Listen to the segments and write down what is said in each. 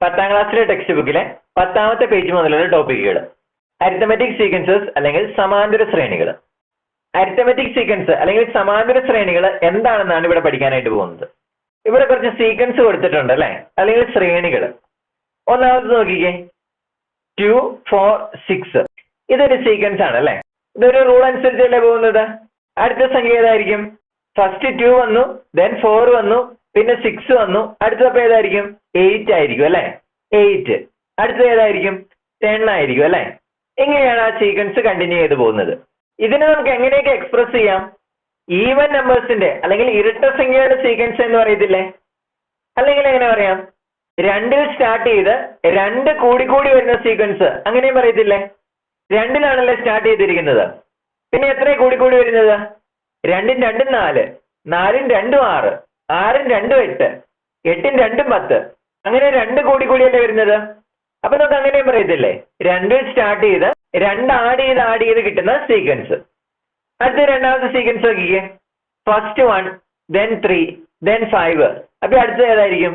10ാം ക്ലാസ്സിലെ ടെക്സ്റ്റ് ബുക്കിലെ 10ാമത്തെ പേജ് മുതലുള്ള ടോപ്പിക്കുകൾ. അരിത്തമെറ്റിക് സീക്വൻസസ് അല്ലെങ്കിൽ സമാന്തര ശ്രേണികൾ. അരിത്തമെറ്റിക് സീക്വൻസ് അല്ലെങ്കിൽ സമാന്തര ശ്രേണികൾ എന്താണെന്നാണ് ഇവിടെ പഠിക്കാനായിട്ട് പോകുന്നത്. ഇവിടെ കുറച്ച് സീക്വൻസ് കൊടുത്തിട്ടുണ്ട് അല്ലെ, അല്ലെങ്കിൽ ശ്രേണികൾ. ഒന്നാമത് നോക്കിക്കേ, 2, 4, 6. ഇതൊരു സീക്വൻസ് ആണ് അല്ലെ. ഇതൊരു റൂൾ അനുസരിച്ചല്ലേ പോകുന്നത്. അടുത്ത സംഖ്യ ഏതായിരിക്കും? ഫസ്റ്റ് 2 വന്നു, ദെൻ 4 വന്നു, പിന്നെ 6 വന്നു. അടുത്തപ്പോ ഏതായിരിക്കും? 8 ആയിരിക്കും അല്ലെ. 8. അടുത്തത് ഏതായിരിക്കും? 10 ആയിരിക്കും അല്ലെ. ഇങ്ങനെയാണ് ആ സീക്വൻസ് കണ്ടിന്യൂ ചെയ്ത് പോകുന്നത്. ഇതിനെ നമുക്ക് എങ്ങനെയൊക്കെ എക്സ്പ്രസ് ചെയ്യാം? ഈവൻ നമ്പേഴ്സിന്റെ അല്ലെങ്കിൽ ഇരട്ട സംഖ്യയുടെ സീക്വൻസ് എന്ന് പറയത്തില്ലേ? അല്ലെങ്കിൽ എങ്ങനെ പറയാം? 2ൽ സ്റ്റാർട്ട് ചെയ്ത് 2 കൂടി വരുന്ന സീക്വൻസ്, അങ്ങനെയും പറയത്തില്ലേ? 2ലാണല്ലേ സ്റ്റാർട്ട് ചെയ്തിരിക്കുന്നത്. പിന്നെ എത്ര കൂടി വരുന്നത്? 2ഉം 2ഉം 4, 4ഉം 2ഉം 6, 6ഉം 2ഉം 8, 8ഉം 2ഉം 10. അങ്ങനെ 2 കൂടിയല്ലേ വരുന്നത്. അപ്പൊ നമുക്ക് അങ്ങനെയും പറയത്തില്ലേ? 2ൽ സ്റ്റാർട്ട് ചെയ്ത് 2 ആഡ് ചെയ്ത് കിട്ടുന്ന സീക്വൻസ്. അടുത്ത രണ്ടാമത്തെ സീക്വൻസ് നോക്കിക്കേ, ഫസ്റ്റ് 1, ദെൻ 3, ദെൻ 5. അപ്പൊ അടുത്തത് ഏതായിരിക്കും?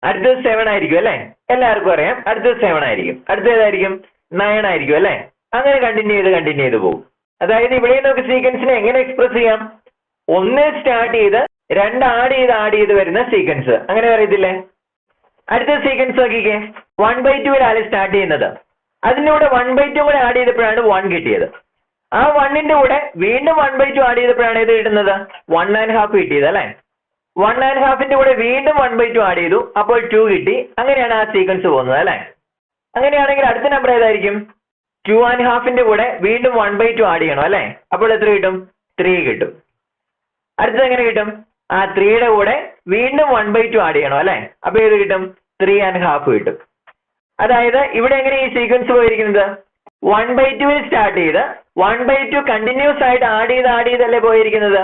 അടുത്തത് 7 ആയിരിക്കും അല്ലെ. എല്ലാവർക്കും അറിയാം അടുത്തത് 7 ആയിരിക്കും. അടുത്തത് ഏതായിരിക്കും? 9 ആയിരിക്കും അല്ലെ. അങ്ങനെ കണ്ടിന്യൂ ചെയ്ത് പോകും. അതായത് ഇവിടെ നമുക്ക് സീക്വൻസിനെ എങ്ങനെ എക്സ്പ്രസ് ചെയ്യാം? 1ൽ സ്റ്റാർട്ട് ചെയ്ത് 2 ആഡ് ചെയ്ത് വരുന്ന സീക്വൻസ്, അങ്ങനെ പറയത്തില്ലേ? അടുത്ത സീക്വൻസ് നോക്കിക്കേ, 1/2 സ്റ്റാർട്ട് ചെയ്യുന്നത്. അതിന്റെ കൂടെ 1/2 കൂടെ ആഡ് ചെയ്തപ്പോഴാണ് 1 കിട്ടിയത്. ആ 1ന്റെ കൂടെ വീണ്ടും 1/2 ആഡ് ചെയ്തപ്പോഴാണ് ഇത് കിട്ടുന്നത്? 1.5 കിട്ടിയത് അല്ലെ. 1.5ന്റെ കൂടെ വീണ്ടും 1/2 ആഡ് ചെയ്തു, അപ്പോൾ 2 കിട്ടി. അങ്ങനെയാണ് ആ സീക്വൻസ് പോകുന്നത് അല്ലെ. അങ്ങനെയാണെങ്കിൽ അടുത്ത നമ്പർ ഏതായിരിക്കും? 2.5ന്റെ കൂടെ വീണ്ടും 1/2 ആഡ് ചെയ്യണം അല്ലെ. അപ്പോൾ എത്ര കിട്ടും? 3 കിട്ടും. അടുത്തത് എങ്ങനെ കിട്ടും? ആ 3യുടെ കൂടെ വീണ്ടും 1/2 ആഡ് ചെയ്യണം അല്ലെ. അപ്പൊ ഏത് കിട്ടും? 3.5 കിട്ടും. അതായത് ഇവിടെ എങ്ങനെ ഈ സീക്വൻസ് പോയിരിക്കുന്നത്? 1/2ൽ സ്റ്റാർട്ട് ചെയ്ത് 1/2 കണ്ടിന്യൂസ് ആയിട്ട് ആഡ് ചെയ്തല്ലേ പോയിരിക്കുന്നത്.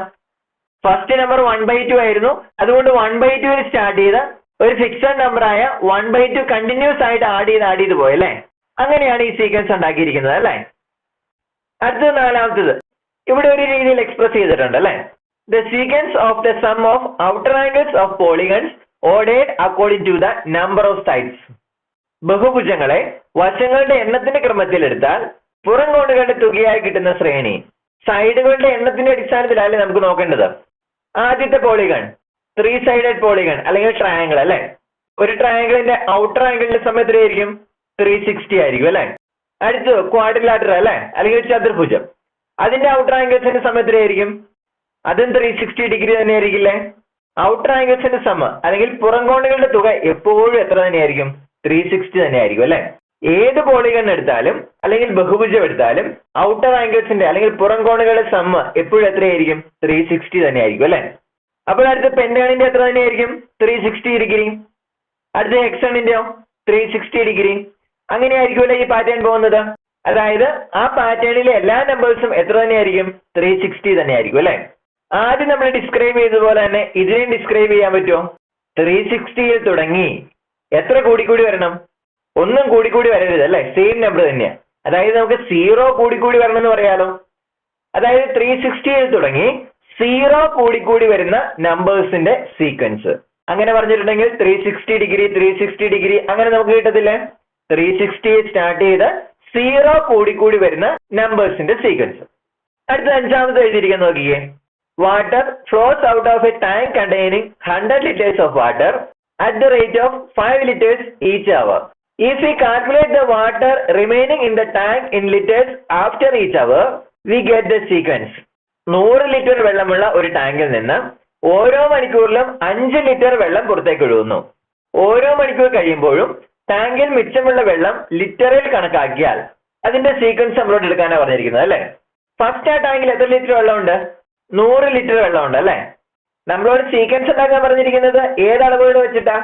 ഫസ്റ്റ് നമ്പർ 1/2 ആയിരുന്നു, അതുകൊണ്ട് 1/2ൽ സ്റ്റാർട്ട് ചെയ്ത് ഒരു ഫിക്സഡ് നമ്പർ ആയ 1/2 കണ്ടിന്യൂസ് ആയിട്ട് ആഡ് ചെയ്ത് പോയല്ലേ. അങ്ങനെയാണ് ഈ സീക്വൻസ് ഉണ്ടാക്കിയിരിക്കുന്നത് അല്ലെ. അടുത്തത് നാലാമത്തത് ഇവിടെ ഒരു രീതിയിൽ എക്സ്പ്രസ് ചെയ്തിട്ടുണ്ട് അല്ലെ. The sequence of the sum of outer angles of polygons ordered according to the number of sides. ബഹുഭുജങ്ങളെ വശങ്ങളുടെ എണ്ണത്തിന്റെ ക്രമത്തിൽ എടുത്താൽ പുറം കോണുകളുടെ തുകയായി കിട്ടുന്ന ശ്രേണി. സൈഡുകളുടെ എണ്ണത്തിന്റെ അടിസ്ഥാനത്തിലല്ലേ നമുക്ക് നോക്കേണ്ടത്. ആദ്യത്തെ പോളിഗൺ 3 sided പോളിഗൺ അല്ലെങ്കിൽ ട്രയാങ്കിൾ അല്ലെ. ഒരു ട്രയാങ്കിളിന്റെ ഔട്ടർ ആംഗിളിന്റെ സമയം എത്രയായിരിക്കും? 360 ആയിരിക്കും അല്ലെ. അടുത്ത് ക്വാഡ്രിലാറ്ററൽ അല്ലെ, അല്ലെങ്കിൽ ചതുർഭുജം. അതിന്റെ ഔട്ടർ ആംഗിൾസിന്റെ സമയം എത്രയായിരിക്കും? അതും 360 ഡിഗ്രി തന്നെ ആയിരിക്കില്ലേ. ഔട്ടർ ആംഗിൾസിന്റെ സമ അല്ലെങ്കിൽ പുറം കോണുകളുടെ തുക എപ്പോഴും എത്ര തന്നെയായിരിക്കും? 360 തന്നെ ആയിരിക്കും അല്ലെ. ഏത് പോളിഗൺ എടുത്താലും അല്ലെങ്കിൽ ബഹുഭുജം എടുത്താലും ഔട്ടർ ആംഗിൾസിന്റെ അല്ലെങ്കിൽ പുറം കോണുകളുടെ സമ എപ്പോഴും എത്രയായിരിക്കും? 360 തന്നെ ആയിരിക്കും അല്ലെ. അപ്പോൾ അടുത്ത പെന്റഗണിന്റെ എത്ര തന്നെയായിരിക്കും? 360 ഡിഗ്രി. അടുത്ത ഹെക്സണിന്റെയോ? 360 ഡിഗ്രി. അങ്ങനെയായിരിക്കുമല്ലേ ഈ പാറ്റേൺ പോകുന്നത്. അതായത് ആ പാറ്റേണിലെ എല്ലാ നമ്പേഴ്സും എത്ര തന്നെയായിരിക്കും? 360 തന്നെ ആയിരിക്കും അല്ലെ. ആദ്യം നമ്മൾ ഡിസ്ക്രൈബ് ചെയ്തതുപോലെ തന്നെ ഇതിനെയും ഡിസ്ക്രൈബ് ചെയ്യാൻ പറ്റുമോ? 360ൽ തുടങ്ങി എത്ര കൂടി വരണം? ഒന്നും കൂടി വരരുത് അല്ലെ, സെയിം നമ്പർ തന്നെയാണ്. അതായത് നമുക്ക് 0 കൂടി വരണം എന്ന് പറയാലോ. അതായത് 360ൽ തുടങ്ങി 0 കൂടി വരുന്ന നമ്പേഴ്സിന്റെ സീക്വൻസ്. അങ്ങനെ പറഞ്ഞിട്ടുണ്ടെങ്കിൽ 360 ഡിഗ്രി അങ്ങനെ നമുക്ക് കിട്ടത്തില്ലേ? 360 സ്റ്റാർട്ട് ചെയ്ത് 0 കൂടി വരുന്ന നമ്പേഴ്സിന്റെ സീക്വൻസ്. അടുത്ത അഞ്ചാമത് എഴുതിയിരിക്കാൻ നോക്കിയേ, water flows out of a tank containing 100 liters of water at the rate of 5 liters each hour. If we calculate the water remaining in the tank in liters after each hour, we get the sequence. 100 litre വെള്ളമുള്ള ഒരു ടാങ്കിൽ നിന്ന് ഓരോ മണിക്കൂറിലും 5 litre വെള്ളം പുറത്തേക്ക് ഒഴുകുന്നു. ഓരോ മണിക്കൂർ കഴിയുമ്പോഴും ടാങ്കിൽ മിച്ചമുള്ള വെള്ളം ലിറ്ററിൽ കണക്കാക്കിയാൽ അതിന്റെ സീക്വൻസ് നമ്മളോട് എടുക്കാനാണ് പറഞ്ഞിരിക്കുന്നത് അല്ലെ. ഫസ്റ്റ് ആ ടാങ്കിൽ എത്ര ലിറ്റർ വെള്ളമുണ്ട്? 100 ലിറ്റർ വെള്ളമുണ്ട് അല്ലെ. നമ്മളോട് സീക്വൻസ് ഉണ്ടാക്കാൻ പറഞ്ഞിരിക്കുന്നത് ഏത് അളവുകൾ വെച്ചിട്ടാ?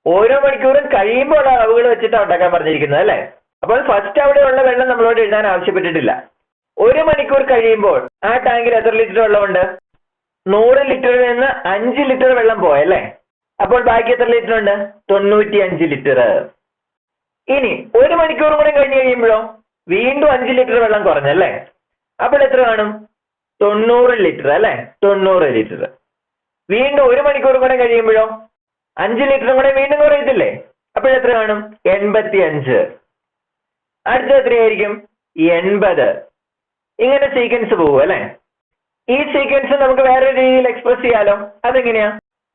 ഓരോ മണിക്കൂറും കഴിയുമ്പോൾ ഉള്ള അളവുകൾ വെച്ചിട്ടാണ് ഉണ്ടാക്കാൻ പറഞ്ഞിരിക്കുന്നത് അല്ലെ. അപ്പോൾ ഫസ്റ്റ് അവിടെ ഉള്ള വെള്ളം നമ്മളോട് എഴുതാൻ ആവശ്യപ്പെട്ടിട്ടില്ല. ഒരു മണിക്കൂർ കഴിയുമ്പോൾ ആ ടാങ്കിൽ എത്ര ലിറ്റർ വെള്ളമുണ്ട്? 100 ലിറ്ററിൽ നിന്ന് 5 ലിറ്റർ വെള്ളം പോയല്ലേ. അപ്പോൾ ബാക്കി എത്ര ലിറ്റർ ഉണ്ട്? 95 ലിറ്റർ. ഇനി ഒരു മണിക്കൂർ കൂടെ കഴിഞ്ഞ് കഴിയുമ്പോഴോ വീണ്ടും 5 ലിറ്റർ വെള്ളം കുറഞ്ഞല്ലേ. അപ്പോൾ എത്ര കാണും? 90 ലിറ്റർ അല്ലെ. 90 ലിറ്റർ. വീണ്ടും ഒരു മണിക്കൂർ കൂടെ കഴിയുമ്പോഴോ 5 ലിറ്ററും കൂടെ വീണ്ടും കുറയത്തില്ലേ. അപ്പോൾ എത്ര കാണും? 85. അടുത്ത എത്രയായിരിക്കും? 80. ഇങ്ങനെ സീക്വൻസ് പോകും അല്ലെ? ഈ സീക്വൻസ് നമുക്ക് വേറെ രീതിയിൽ എക്സ്പ്രസ് ചെയ്യാലോ. അതെങ്ങനെയാ?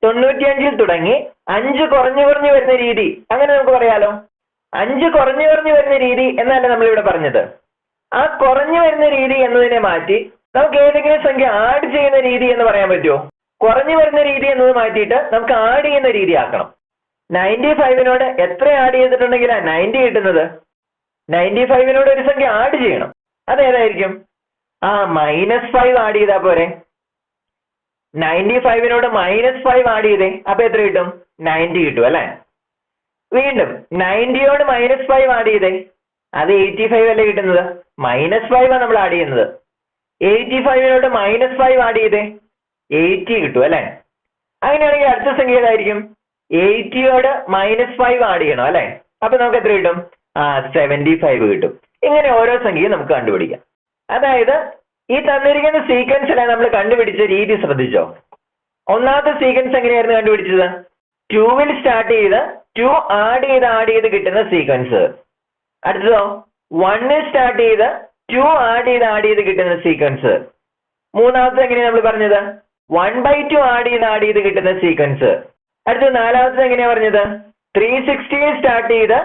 95 തുടങ്ങി 5 കുറഞ്ഞു കുറഞ്ഞു വരുന്ന രീതി, അങ്ങനെ നമുക്ക് പറയാലോ. 5 കുറഞ്ഞു കുറഞ്ഞു വരുന്ന രീതി എന്നല്ല നമ്മൾ ഇവിടെ പറഞ്ഞത്. ആ കുറഞ്ഞു വരുന്ന രീതി എന്നതിനെ മാറ്റി നമുക്ക് ഏതെങ്കിലും സംഖ്യ ആഡ് ചെയ്യുന്ന രീതി എന്ന് പറയാൻ പറ്റുമോ? കുറഞ്ഞു വരുന്ന രീതി എന്നത് മാറ്റിയിട്ട് നമുക്ക് ആഡ് ചെയ്യുന്ന രീതി ആക്കണം. 95നോട് എത്ര ആഡ് ചെയ്തിട്ടുണ്ടെങ്കിലാണ് 90 കിട്ടുന്നത്? 95നോട് ഒരു സംഖ്യ ആഡ് ചെയ്യണം. അതേതായിരിക്കും? -5 ആഡ് ചെയ്താ പോരെ? 95നോട് -5 ആഡ് ചെയ്തേ, അപ്പൊ എത്ര കിട്ടും? 90 കിട്ടും അല്ലെ? വീണ്ടും 90യോട് -5 ആഡ് ചെയ്തേ, അത് 85 അല്ലേ കിട്ടുന്നത്? -5 ആണ് നമ്മൾ ആഡ് ചെയ്യുന്നത്. 85നോട് -5 ആഡ് ചെയ്തേ, 80 കിട്ടും അല്ലെ? അങ്ങനെയാണെങ്കിൽ അടുത്ത സംഖ്യ ഏതായിരിക്കും? 80യോട് -5 ആഡ് ചെയ്യണം അല്ലെ? അപ്പൊ നമുക്ക് എത്ര കിട്ടും? 75 കിട്ടും. ഇങ്ങനെ ഓരോ സംഖ്യയും നമുക്ക് കണ്ടുപിടിക്കാം. അതായത് ഈ തന്നിരിക്കുന്ന സീക്വൻസിലെ നമ്മൾ കണ്ടുപിടിച്ച രീതി ശ്രദ്ധിച്ചോ? ഒന്നാമത്തെ സീക്വൻസ് എങ്ങനെയായിരുന്നു കണ്ടുപിടിച്ചത്? 2ൽ സ്റ്റാർട്ട് ചെയ്ത് 2 ആഡ് ചെയ്ത് കിട്ടുന്ന സീക്വൻസ്. അടുത്തതോ 1ൽ സ്റ്റാർട്ട് ചെയ്ത് 2 ആഡ് ചെയ്ത് കിട്ടുന്ന സീക്വൻസ്. മൂന്നാമത്തെ എങ്ങനെയാ നമ്മൾ പറഞ്ഞത്? 1/2 ആഡ് ചെയ്ത് കിട്ടുന്ന സീക്വൻസ്. അടുത്ത നാലാമത്തെ എങ്ങനെയാ പറഞ്ഞത്? 360ൽ സ്റ്റാർട്ട് ചെയ്ത്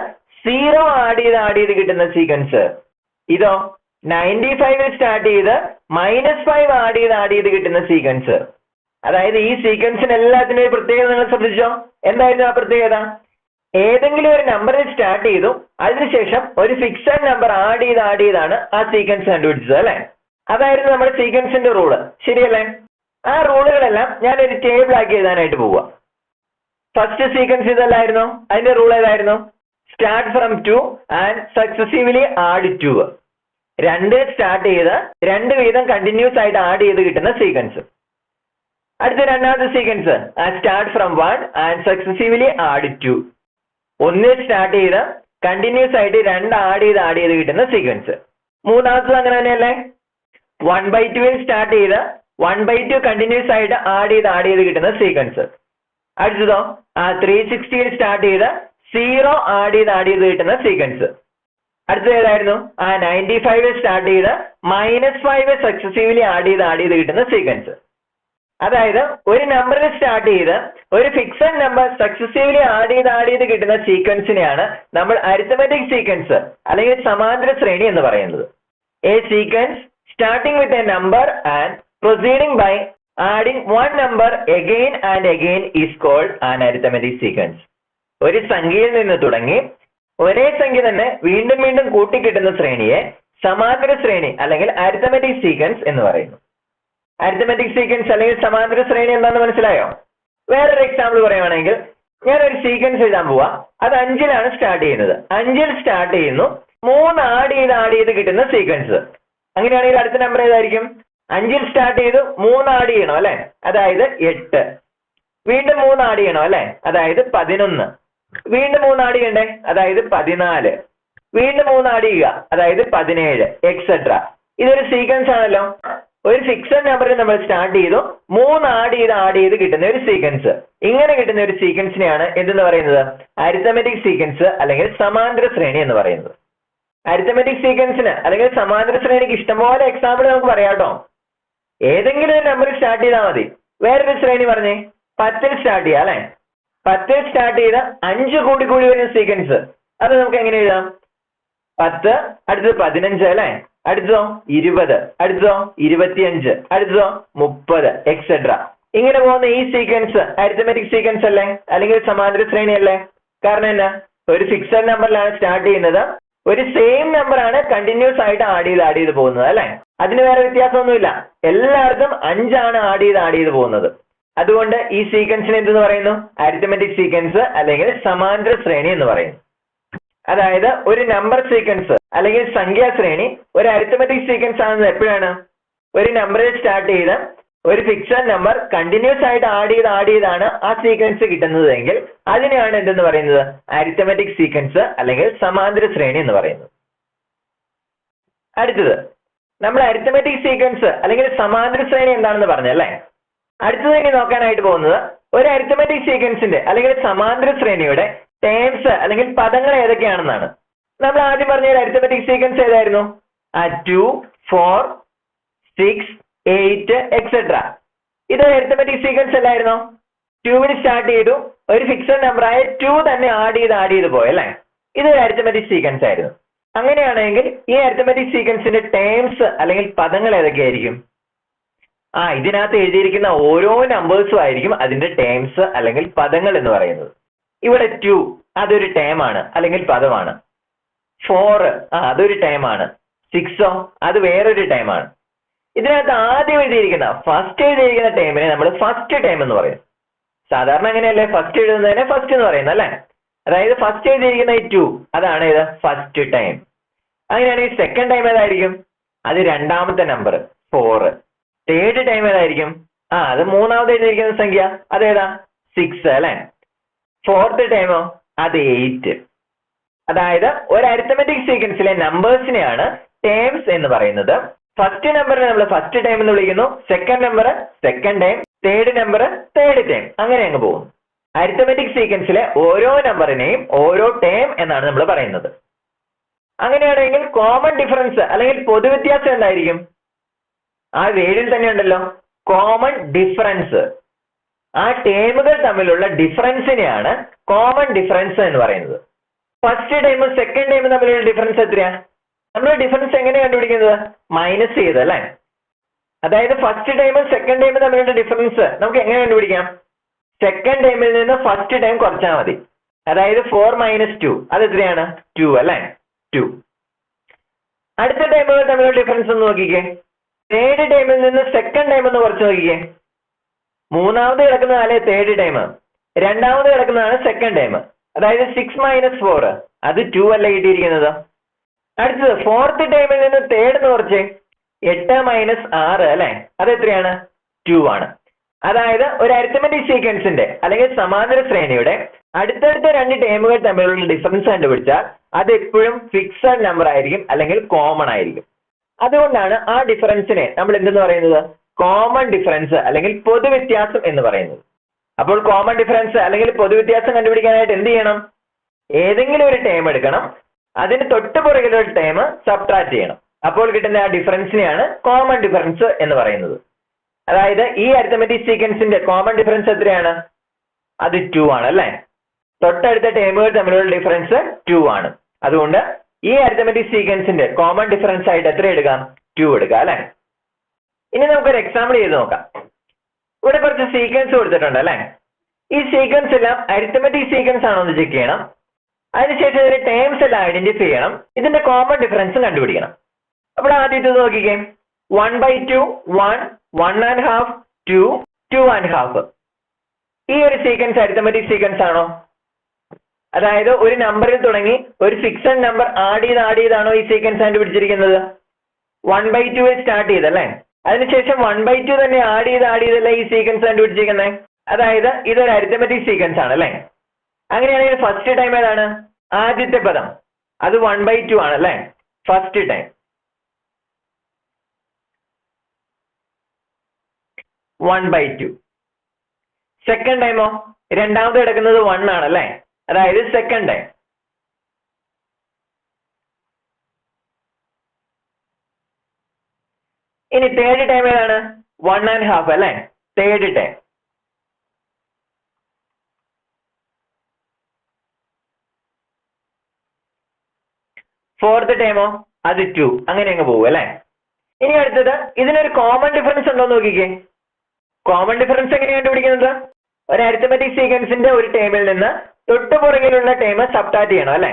0 ആഡ് ചെയ്ത് കിട്ടുന്ന സീക്വൻസ്. ഇതോ 95ൽ സ്റ്റാർട്ട് ചെയ്ത് -5 ആഡ് ചെയ്ത് കിട്ടുന്ന സീക്വൻസ്. അതായത് ഈ സീക്വൻസിന് എല്ലാത്തിനും ഒരു പ്രത്യേകത നിങ്ങൾ ശ്രദ്ധിച്ചോ? എന്തായിരുന്നു ആ പ്രത്യേകത? ഏതെങ്കിലും ഒരു നമ്പറിൽ സ്റ്റാർട്ട് ചെയ്തു, അതിനുശേഷം ഒരു ഫിക്സഡ് നമ്പർ ആഡ് ചെയ്താണ് ആ സീക്വൻസ് കണ്ടുപിടിച്ചത് അല്ലെ? അതായിരുന്നു നമ്മുടെ സീക്വൻസിന്റെ റൂള്, ശരിയല്ലേ? ആ റൂളുകളെല്ലാം ഞാൻ ഒരു ടേബിൾ ആക്കി എഴുതാനായിട്ട് പോവുക. ഫസ്റ്റ് സീക്വൻസ് ഇതല്ലായിരുന്നു? അതിന്റെ റൂൾ ഏതായിരുന്നു? Start from 2 and successively add 2. 2 start ചെയ്ത് 2 വീതം കണ്ടിന്യൂസ് ആയിട്ട് ആഡ് ചെയ്ത് കിട്ടുന്ന സീക്വൻസ്. അടുത്ത രണ്ടാമത്തെ sequence start from 1 and successively add 2. 1 start ചെയ്ത് കണ്ടിന്യൂസ് ആയിട്ട് 2 ആഡ് ചെയ്ത് കിട്ടുന്ന സീക്വൻസ്. മൂന്നാമത്തത് അങ്ങനെ തന്നെയല്ലേ? 1/2ൽ സ്റ്റാർട്ട് ചെയ്ത് 1/2 കണ്ടിന്യൂസ് ആയിട്ട് ആഡ് ചെയ്ത് കിട്ടുന്ന സീക്വൻസ്. അടുത്തതോ 360ൽ സ്റ്റാർട്ട് ചെയ്ത് 0 ആഡ് ചെയ്ത് കിട്ടുന്ന സീക്വൻസ്. അടുത്തത് ഏതായിരുന്നു? 95ൽ സ്റ്റാർട്ട് ചെയ്ത് -5 സക്സസീവ്ലി ആഡ് ചെയ്ത് കിട്ടുന്ന സീക്വൻസ്. അതായത് ഒരു നമ്പറിൽ സ്റ്റാർട്ട് ചെയ്ത് ഒരു ഫിക്സഡ് നമ്പർ സക്സസീവ്ലി ആഡ് ചെയ്ത് കിട്ടുന്ന സീക്വൻസിനെയാണ് നമ്മൾ അരിത്തമെറ്റിക് സീക്വൻസ് അല്ലെങ്കിൽ സമാന്തര ശ്രേണി എന്ന് പറയുന്നത്. A sequence starting with a number and proceeding by adding one number again and again is called an arithmetic sequence. ഒരു സംഖ്യയിൽ നിന്ന് തുടങ്ങി ഒരേ സംഖ്യ തന്നെ വീണ്ടും വീണ്ടും കൂട്ടിക്കിട്ടുന്ന ശ്രേണിയെ സമാന്തര ശ്രേണി അല്ലെങ്കിൽ അരിത്തമെറ്റിക് സീക്വൻസ് എന്ന് പറയുന്നു. അരിത്തമെറ്റിക് സീക്വൻസ് അല്ലെങ്കിൽ സമാന്തര ശ്രേണി എന്താണെന്ന് മനസ്സിലായോ? വേറൊരു എക്സാമ്പിൾ പറയുവാണെങ്കിൽ, ഞാൻ ഒരു സീക്വൻസ് എഴുതാൻ പോവാ. അത് 5ലാണ് സ്റ്റാർട്ട് ചെയ്യുന്നത്. 5ൽ സ്റ്റാർട്ട് ചെയ്യുന്നു, 3 ആഡ് ചെയ്ത് കിട്ടുന്ന സീക്വൻസ്. അങ്ങനെയാണെങ്കിൽ അടുത്ത നമ്പർ ഏതായിരിക്കും? 5ൽ സ്റ്റാർട്ട് ചെയ്തു 3 ആഡ് ചെയ്യണം അല്ലെ? അതായത് 8. വീണ്ടും 3 ആഡ് ചെയ്യണം അല്ലെ? അതായത് 11. വീണ്ടും 3 ആഡ് ചെയ്യണ്ടേ? അതായത് 14. വീണ്ടും 3 ആഡ് ചെയ്യുക, അതായത് 17, എക്സെട്ര. ഇതൊരു സീക്വൻസ് ആണല്ലോ. ഒരു ഫിക്സഡ് നമ്പറിൽ നമ്മൾ സ്റ്റാർട്ട് ചെയ്തു, 3 ആഡ് ചെയ്ത് കിട്ടുന്ന ഒരു സീക്വൻസ്. ഇങ്ങനെ കിട്ടുന്ന ഒരു സീക്വൻസിനെയാണ് എന്തെന്ന് പറയുന്നത്? അരിത്തമെറ്റിക് സീക്വൻസ് അല്ലെങ്കിൽ സമാന്തര ശ്രേണി എന്ന് പറയുന്നത്. അരിത്തമെറ്റിക് സീക്വൻസിന് അല്ലെങ്കിൽ സമാന്തര ശ്രേണിക്ക് ഇഷ്ടംപോലെ എക്സാമ്പിൾ നമുക്ക് പറയാം കേട്ടോ. ഏതെങ്കിലും ഒരു നമ്പറിൽ സ്റ്റാർട്ട് ചെയ്താൽ മതി. വേറൊരു ശ്രേണി പറഞ്ഞേ, 10ൽ സ്റ്റാർട്ട് ചെയ്യാം അല്ലെ? 10ൽ സ്റ്റാർട്ട് ചെയ്ത 5 കൂടി വരുന്ന സീക്വൻസ്. അത് നമുക്ക് എങ്ങനെ എഴുതാം? 10, അടുത്തത് 15 അല്ലെ? അടുത്തതോ 20, അടുത്തതോ 25, അടുത്തതോ 30, എക്സെട്ര. ഇങ്ങനെ പോകുന്ന ഈ സീക്വൻസ് അരിത്തമെറ്റിക് സീക്വൻസ് അല്ലേ? അല്ലെങ്കിൽ സമാന്തര ശ്രേണി അല്ലേ? കാരണം എന്നാ? ഒരു ഫിക്സഡ് നമ്പറിലാണ് സ്റ്റാർട്ട് ചെയ്യുന്നത്, ഒരു സെയിം നമ്പർ ആണ് കണ്ടിന്യൂസ് ആയിട്ട് ആഡ് ചെയ്ത് പോകുന്നത് അല്ലെ? അതിന് വേറെ വ്യത്യാസമൊന്നുമില്ല. എല്ലായിടത്തും 5 ആണ് ആഡ് ചെയ്ത് പോകുന്നത്. അതുകൊണ്ട് ഈ സീക്വൻസിന് എന്തെന്ന് പറയുന്നു? അരിത്തമെറ്റിക് സീക്വൻസ് അല്ലെങ്കിൽ സമാന്തര ശ്രേണി എന്ന് പറയുന്നു. അതായത് ഒരു നമ്പർ സീക്വൻസ് അല്ലെങ്കിൽ സംഖ്യാ ശ്രേണി ഒരു അരിത്തമെറ്റിക് സീക്വൻസ് ആണെന്ന് എപ്പോഴാണ്? ഒരു നമ്പറിൽ സ്റ്റാർട്ട് ചെയ്ത് ഒരു ഫിക്സഡ് നമ്പർ കണ്ടിന്യൂസ് ആയിട്ട് ആഡ് ചെയ്താണ് ആ സീക്വൻസ് കിട്ടുന്നത് എങ്കിൽ അതിനെയാണ് എന്തെന്ന് പറയുന്നത്? അരിത്തമെറ്റിക് സീക്വൻസ് അല്ലെങ്കിൽ സമാന്തര ശ്രേണി എന്ന് പറയുന്നത്. അടുത്തത് നമ്മൾ അരിത്തമെറ്റിക് സീക്വൻസ് അല്ലെങ്കിൽ സമാന്തര ശ്രേണി എന്താണെന്ന് പറഞ്ഞല്ലേ? അടുത്തത് ഇനി നോക്കാനായിട്ട് പോകുന്നത് ഒരു അരിത്തമെറ്റിക് സീക്വൻസിന്റെ അല്ലെങ്കിൽ സമാന്തര ശ്രേണിയുടെ ടേംസ് അല്ലെങ്കിൽ പദങ്ങൾ ഏതൊക്കെയാണെന്നാണ്. നമ്മൾ ആദ്യം പറഞ്ഞ ഒരു അരിത്തമെറ്റിക് സീക്വൻസ് ഏതായിരുന്നു? 2, 4, 6, 8 എക്സെട്ര. ഇത് അരിത്തമെറ്റിക് സീക്വൻസ് അല്ലായിരുന്നോ? 2 സ്റ്റാർട്ട് ചെയ്തു, ഒരു ഫിക്സഡ് നമ്പർ ആയ 2 തന്നെ ആഡ് ചെയ്ത് പോയല്ലേ? ഇതൊരു അരിത്തമെറ്റിക് സീക്വൻസ് ആയിരുന്നു. അങ്ങനെയാണെങ്കിൽ ഈ അരിത്തമെറ്റിക് സീക്വൻസിന്റെ ടേംസ് അല്ലെങ്കിൽ പദങ്ങൾ ഏതൊക്കെയായിരിക്കും? ഇതിനകത്ത് എഴുതിയിരിക്കുന്ന ഓരോ നമ്പേഴ്സും ആയിരിക്കും അതിന്റെ ടേംസ് അല്ലെങ്കിൽ പദങ്ങൾ എന്ന് പറയുന്നത്. ഇവിടെ 2 അതൊരു ടേം ആണ് അല്ലെങ്കിൽ പദമാണ്. 4 അതൊരു ടേം ആണ്. 6 അത് വേറൊരു ടേം ആണ്. ഇതിനകത്ത് ആദ്യം ഫസ്റ്റ് എഴുതിയിരിക്കുന്ന ടേമിനെ നമ്മൾ ഫസ്റ്റ് ടേം എന്ന് പറയും. സാധാരണ അങ്ങനെയല്ലേ ഫസ്റ്റ് എഴുതുന്നതിനെ ഫസ്റ്റ് എന്ന് പറയുന്നത് അല്ലേ? അതായത് ഫസ്റ്റ് എഴുതിയിരിക്കുന്ന 2 അതാണ് ഇത് ഫസ്റ്റ് ടൈം. അങ്ങനെയാണെങ്കിൽ സെക്കൻഡ് ടൈം ഏതായിരിക്കും? അത് രണ്ടാമത്തെ നമ്പർ 4. തേർഡ് ടൈം ഏതായിരിക്കും? അത് മൂന്നാമത് എഴുതിയിരിക്കുന്ന സംഖ്യ അതേതാ? 6 അല്ലെ? ഫോർത്ത് ടൈമോ? അത് 8. അതായത് ഒരു അരിത്തമെറ്റിക് സീക്വൻസിലെ നമ്പേഴ്സിനെയാണ് ടേംസ് എന്ന് പറയുന്നത്. ഫസ്റ്റ് നമ്പറിനെ നമ്മൾ ഫസ്റ്റ് ടൈം എന്ന് വിളിക്കുന്നു, second number second time, third number third time, അങ്ങനെ അങ്ങ് പോകും. അരിത്തമെറ്റിക് സീക്വൻസിലെ ഓരോ നമ്പറിനെയും ഓരോ ടേം എന്നാണ് നമ്മൾ പറയുന്നത്. അങ്ങനെയാണെങ്കിൽ കോമൺ ഡിഫറൻസ് അല്ലെങ്കിൽ പൊതുവ്യത്യാസം എന്തായിരിക്കും? ആ വേരിൽ തന്നെ ഉണ്ടല്ലോ, കോമൺ ഡിഫറൻസ്. ആ ടേമുകൾ തമ്മിലുള്ള ഡിഫറൻസിനെയാണ് കോമൺ ഡിഫറൻസ് എന്ന് പറയുന്നത്. ഫസ്റ്റ് ടൈമും സെക്കൻഡ് ടൈമും തമ്മിലുള്ള ഡിഫറൻസ് എത്രയാ? നമ്മൾ ഡിഫറൻസ് എങ്ങനെ കണ്ടുപിടിക്കുന്നത്? മൈനസ് ചെയ്ത് അല്ലെ? അതായത് ഫസ്റ്റ് ടൈമും സെക്കൻഡ് ടൈമും തമ്മിലുള്ള ഡിഫറൻസ് നമുക്ക് എങ്ങനെ കണ്ടുപിടിക്കാം? സെക്കൻഡ് ടൈമിൽ നിന്ന് ഫസ്റ്റ് ടൈം കുറച്ചാൽ മതി. അതായത് 4 - 2 അത് എത്രയാണ്? 2 അല്ലെ? 2. അടുത്ത ടൈമുകൾ തമ്മിലുള്ള ഡിഫറൻസ് ഒന്ന് നോക്കിക്കേ. തേർഡ് ടൈമിൽ നിന്ന് സെക്കൻഡ് ടൈം ഒന്ന് കുറച്ച് നോക്കിക്കേ. മൂന്നാമത് കിടക്കുന്നതല്ലേ തേർഡ് ടൈം, രണ്ടാമത് കിടക്കുന്നതാണ് സെക്കൻഡ് ടൈം. അതായത് 6 - 4 അത് 2 അല്ല കിട്ടിയിരിക്കുന്നത്. അടുത്തത് ഫോർത്ത് ടൈമിൽ നിന്ന് തേർഡ് എന്ന് കുറച്ച് 8 - 6 അല്ലെ? അത് എത്രയാണ്? 2 ആണ്. അതായത് ഒരു അരിത്തമെറ്റിക് സീക്വൻസിന്റെ അല്ലെങ്കിൽ സമാന്തര ശ്രേണിയുടെ അടുത്തടുത്ത രണ്ട് ടേമുകൾ തമ്മിലുള്ള ഡിഫറൻസ് കണ്ടുപിടിച്ചാൽ അത് എപ്പോഴും ഫിക്സഡ് നമ്പർ ആയിരിക്കും അല്ലെങ്കിൽ കോമൺ ആയിരിക്കും. അതുകൊണ്ടാണ് ആ ഡിഫറൻസിനെ നമ്മൾ എന്തെന്ന് പറയുന്നത്? കോമൺ ഡിഫറൻസ് അല്ലെങ്കിൽ പൊതുവ്യത്യാസം എന്ന് പറയുന്നത്. അപ്പോൾ കോമൺ ഡിഫറൻസ് അല്ലെങ്കിൽ പൊതുവ്യത്യാസം കണ്ടുപിടിക്കാനായിട്ട് എന്ത് ചെയ്യണം? ഏതെങ്കിലും ഒരു ടേം എടുക്കണം, അതിന് തൊട്ട് പുറകിലുള്ള ടേം സബ്ട്രാക്ട് ചെയ്യണം. അപ്പോൾ കിട്ടുന്ന ആ ഡിഫറൻസിനെയാണ് കോമൺ ഡിഫറൻസ് എന്ന് പറയുന്നത്. അതായത് ഈ അരിത്തമെറ്റിക് സീക്വൻസിന്റെ കോമൺ ഡിഫറൻസ് എത്രയാണ്? അത് 2 ആണ് അല്ലെ? തൊട്ടടുത്ത ടേമുകൾ തമ്മിലുള്ള ഡിഫറൻസ് 2 ആണ്. അതുകൊണ്ട് ഈ അരിത്തമെറ്റിക് സീക്വൻസിന്റെ കോമൺ ഡിഫറൻസ് ആയിട്ട് എത്ര എടുക്കാം? 2 എടുക്കാം അല്ലെ? ഇനി നമുക്കൊരു എക്സാമ്പിൾ ചെയ്ത് നോക്കാം. ഇവിടെ കുറച്ച് സീക്വൻസ് കൊടുത്തിട്ടുണ്ട് അല്ലെ? ഈ സീക്വൻസ് എല്ലാം അരിത്തമെറ്റിക് സീക്വൻസ് ആണോ എന്ന് ചെക്ക് ചെയ്യണം. അതിനുശേഷം ഇതിന്റെ ടേംസ് എല്ലാം ഐഡന്റിഫൈ ചെയ്യണം. ഇതിന്റെ കോമൺ ഡിഫറൻസ് കണ്ടുപിടിക്കണം. അപ്പോൾ ആദ്യത്തെ നോക്കിക്കേ. 1/2, 1, 1.5, 2, 2.5. ഈ ഒരു സീക്വൻസ് അരിത്തമെറ്റിക് സീക്വൻസ് ആണോ? അതായത് ഒരു നമ്പറിൽ തുടങ്ങി ഒരു ഫിക്സഡ് നമ്പർ ആഡ് ചെയ്താണോ ഈ സീക്വൻസ് കണ്ടുപിടിച്ചിരിക്കുന്നത്? 1/2 സ്റ്റാർട്ട് ചെയ്തല്ലേ? അതിനുശേഷം 1/2 തന്നെ ആഡ് ചെയ്തല്ലേ ഈ സീക്വൻസ് കണ്ടുപിടിച്ചിരിക്കുന്നത്? അതായത് ഇതൊരു അരിത്തമെറ്റിക് സീക്വൻസ് ആണ് അല്ലെ? അങ്ങനെയാണെങ്കിൽ ഫസ്റ്റ് ടൈം ഏതാണ്? ആദ്യത്തെ പദം അത് 1/2 ആണ് അല്ലെ? First time. 1/2. സെക്കൻഡ് ടൈമോ? രണ്ടാമത് കിടക്കുന്നത് 1 ആണല്ലേ? അതായത് സെക്കൻഡ് ടൈം. ഇനി തേർഡ് ടൈം ഏതാണ്? 1.5 അല്ലെ? Third time. ഫോർത്ത് ടൈമോ? അത് 2. അങ്ങനെ അങ്ങ് പോകും അല്ലെ? ഇനി അടുത്തത് ഇതിനൊരു കോമൺ ഡിഫറൻസ് ഉണ്ടോ നോക്കിക്കേ. കോമൺ ഡിഫറൻസ് എങ്ങനെയാണ് കണ്ടുപിടിക്കുന്നത്? ഒരു അരിത്തമെറ്റിക് സീക്വൻസിന്റെ ഒരു ടേമിൽ നിന്ന് തൊട്ടു പുറകിലുള്ള ടൈം സബ്ട്രാക്ട് ചെയ്യണം അല്ലെ?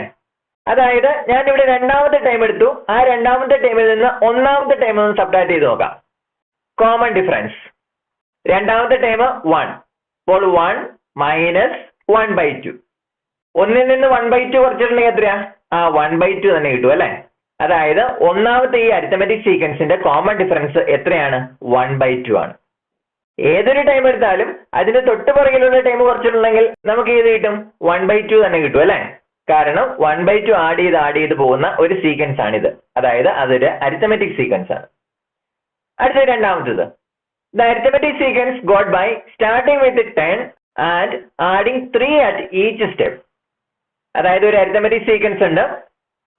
അതായത് ഞാൻ ഇവിടെ രണ്ടാമത്തെ ടൈം എടുത്തു, ആ രണ്ടാമത്തെ ടൈമിൽ നിന്ന് ഒന്നാമത്തെ ടൈം ഒന്ന് സബ്ട്രാക്ട് ചെയ്ത് നോക്കാം. കോമൺ ഡിഫറൻസ് രണ്ടാമത്തെ ടൈം 1. അപ്പോൾ 1 - 1/2. ഒന്നിൽ നിന്ന് 1/2 കുറച്ചിട്ടുണ്ടെങ്കിൽ എത്രയാ? 1/2 തന്നെ കിട്ടും അല്ലെ? അതായത് ഒന്നാമത്തെ ഈ അരിത്തമെറ്റിക് സീക്വൻസിന്റെ കോമൺ ഡിഫറൻസ് എത്രയാണ്? 1/2 ആണ്. ഏതൊരു ടൈം എടുത്താലും അതിന് തൊട്ട് പുറകിലുള്ള ടൈം കുറച്ചിട്ടുണ്ടെങ്കിൽ നമുക്ക് ഏത് കിട്ടും? 1/2 തന്നെ കിട്ടും അല്ലെ? കാരണം 1/2 ആഡ് ചെയ്ത് പോകുന്ന ഒരു സീക്വൻസ് ആണിത്. അതായത് അതൊരു അരിത്തമെറ്റിക് സീക്വൻസ് ആണ്. അടുത്ത രണ്ടാമത്തേത്, the arithmetic sequence got by starting with 10 and adding 3 at each step. അതായത് ഒരു അരിത്തമെറ്റിക് സീക്വൻസ് ഉണ്ട്,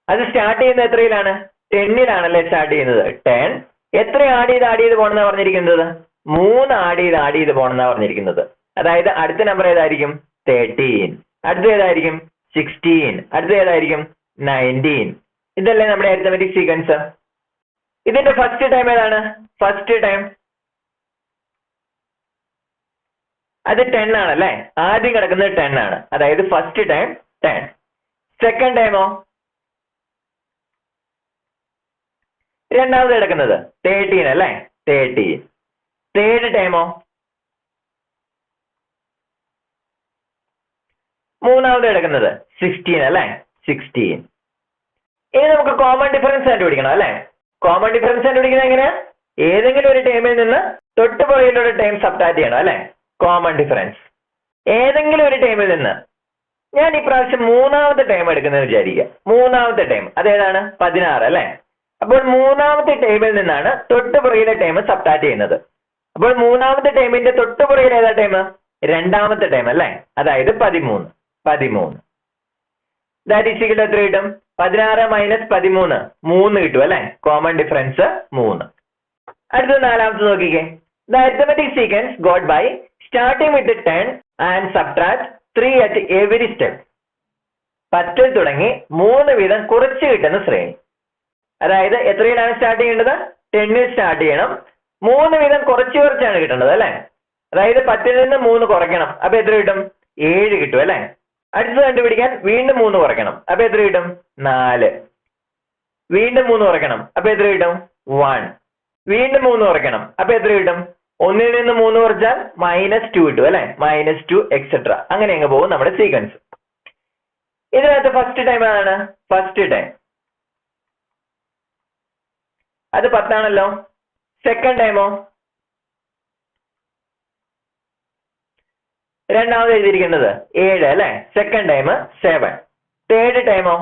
അത് സ്റ്റാർട്ട് ചെയ്യുന്നത് എത്രയിലാണ്? 10-ലാണല്ലേ സ്റ്റാർട്ട് ചെയ്യുന്നത്. 10 എത്ര ആഡ് ചെയ്ത് പോകണമെന്നാ പറഞ്ഞിരിക്കുന്നത്? 3 ആഡ് ചെയ്ത് പോകണമെന്നാ പറഞ്ഞിരിക്കുന്നത്. അതായത് അടുത്ത നമ്പർ ഏതായിരിക്കും? 13. അടുത്ത ഏതായിരിക്കും? 16. അടുത്ത ഏതായിരിക്കും? 19. ഇതല്ലേ നമ്മുടെ അരിത്തമെറ്റിക് സീക്വൻസ്. ഇതിന്റെ ഫസ്റ്റ് ടൈം ഏതാണ്? ഫസ്റ്റ് ടൈം അത് 10 ആണല്ലേ. ആദ്യം കിടക്കുന്നത് 10 ആണ്, അതായത് ഫസ്റ്റ് ടൈം 10. സെക്കൻഡ് ടൈമോ? രണ്ടാമത് കിടക്കുന്നത് 13 അല്ലേ, 13. തേർഡ് ടൈമോ? മൂന്നാമത് കിടക്കുന്നത് 16 അല്ലേ, 16. ഇനി നമുക്ക് കോമൺ ഡിഫറൻസ് കണ്ടുപിടിക്കണം അല്ലേ. കോമൺ ഡിഫറൻസ് കണ്ടുപിടിക്കുന്നത് എങ്ങനെയാ? ഏതെങ്കിലും ഒരു ടൈമിൽ നിന്ന് തൊട്ട് പുറകിലുള്ള ടൈം സബ്ട്രാക്ട് ചെയ്യണം അല്ലേ. കോമൺ ഡിഫറൻസ് ഏതെങ്കിലും ഒരു ടൈമിൽ നിന്ന്. ഞാൻ ഇപ്രാവശ്യം മൂന്നാമത്തെ ടൈം എടുക്കുന്നത് വിചാരിക്കുക. മൂന്നാമത്തെ ടൈം അതേതാണ്? 16 അല്ലേ. അപ്പോൾ മൂന്നാമത്തെ ടൈമിൽ നിന്നാണ് തൊട്ട് പുറകിലെ ടൈം സബ്ട്രാക്ട് ചെയ്യുന്നത്. അപ്പോൾ മൂന്നാമത്തെ ടൈമിന്റെ തൊട്ട് പുറകിൽ ഏതാ ടൈം? രണ്ടാമത്തെ ടൈം അല്ലേ, അതായത് 13. 13 ദാറ്റ് ഈസ് ഈക്വൽ ടു എത്ര കിട്ടും? 16 മൈനസ് 13 3 കിട്ടും അല്ലേ. Common difference 3. അടുത്ത നാലാമത്തെ നോക്കിക്കേ. The arithmetic sequence got by starting with 10 and subtract 3 at every step. 10 തുടങ്ങി 3 വീതം കുറച്ച് കിട്ടുന്ന ശ്രേണി. അതായത് എത്രയിലാണ് സ്റ്റാർട്ട് ചെയ്യേണ്ടത്? 10-ൽ സ്റ്റാർട്ട് ചെയ്യണം. 3 വീതം കുറച്ചാണ് കിട്ടേണ്ടത് അല്ലെ. അതായത് 10-ൽ നിന്ന് 3 കുറയ്ക്കണം. അപ്പൊ എത്ര കിട്ടും? 7 കിട്ടും അല്ലെ. അടുത്തത് കണ്ടുപിടിക്കാൻ വീണ്ടും 3 കുറയ്ക്കണം. അപ്പൊ എത്ര കിട്ടും? 4. വീണ്ടും 3 കുറയ്ക്കണം. അപ്പൊ എത്ര കിട്ടും? 1. വീണ്ടും 3 കുറയ്ക്കണം. അപ്പൊ എത്ര കിട്ടും? 1-ൽ നിന്ന് 3 കുറച്ചാൽ -2 കിട്ടും അല്ലെ. -2 എക്സെട്ര. അങ്ങനെ അങ്ങ് പോകും നമ്മുടെ സീക്വൻസ്. ഇതിനകത്ത് ഫസ്റ്റ് ടൈം ആണ്. ഫസ്റ്റ് ടൈം അത് 10 ആണല്ലോ. സെക്കൻഡ് ടൈമോ? രണ്ടാമത് എഴുതിയിരിക്കുന്നത് 7 അല്ലെ. Second time 7. തേർഡ് ടൈമോ?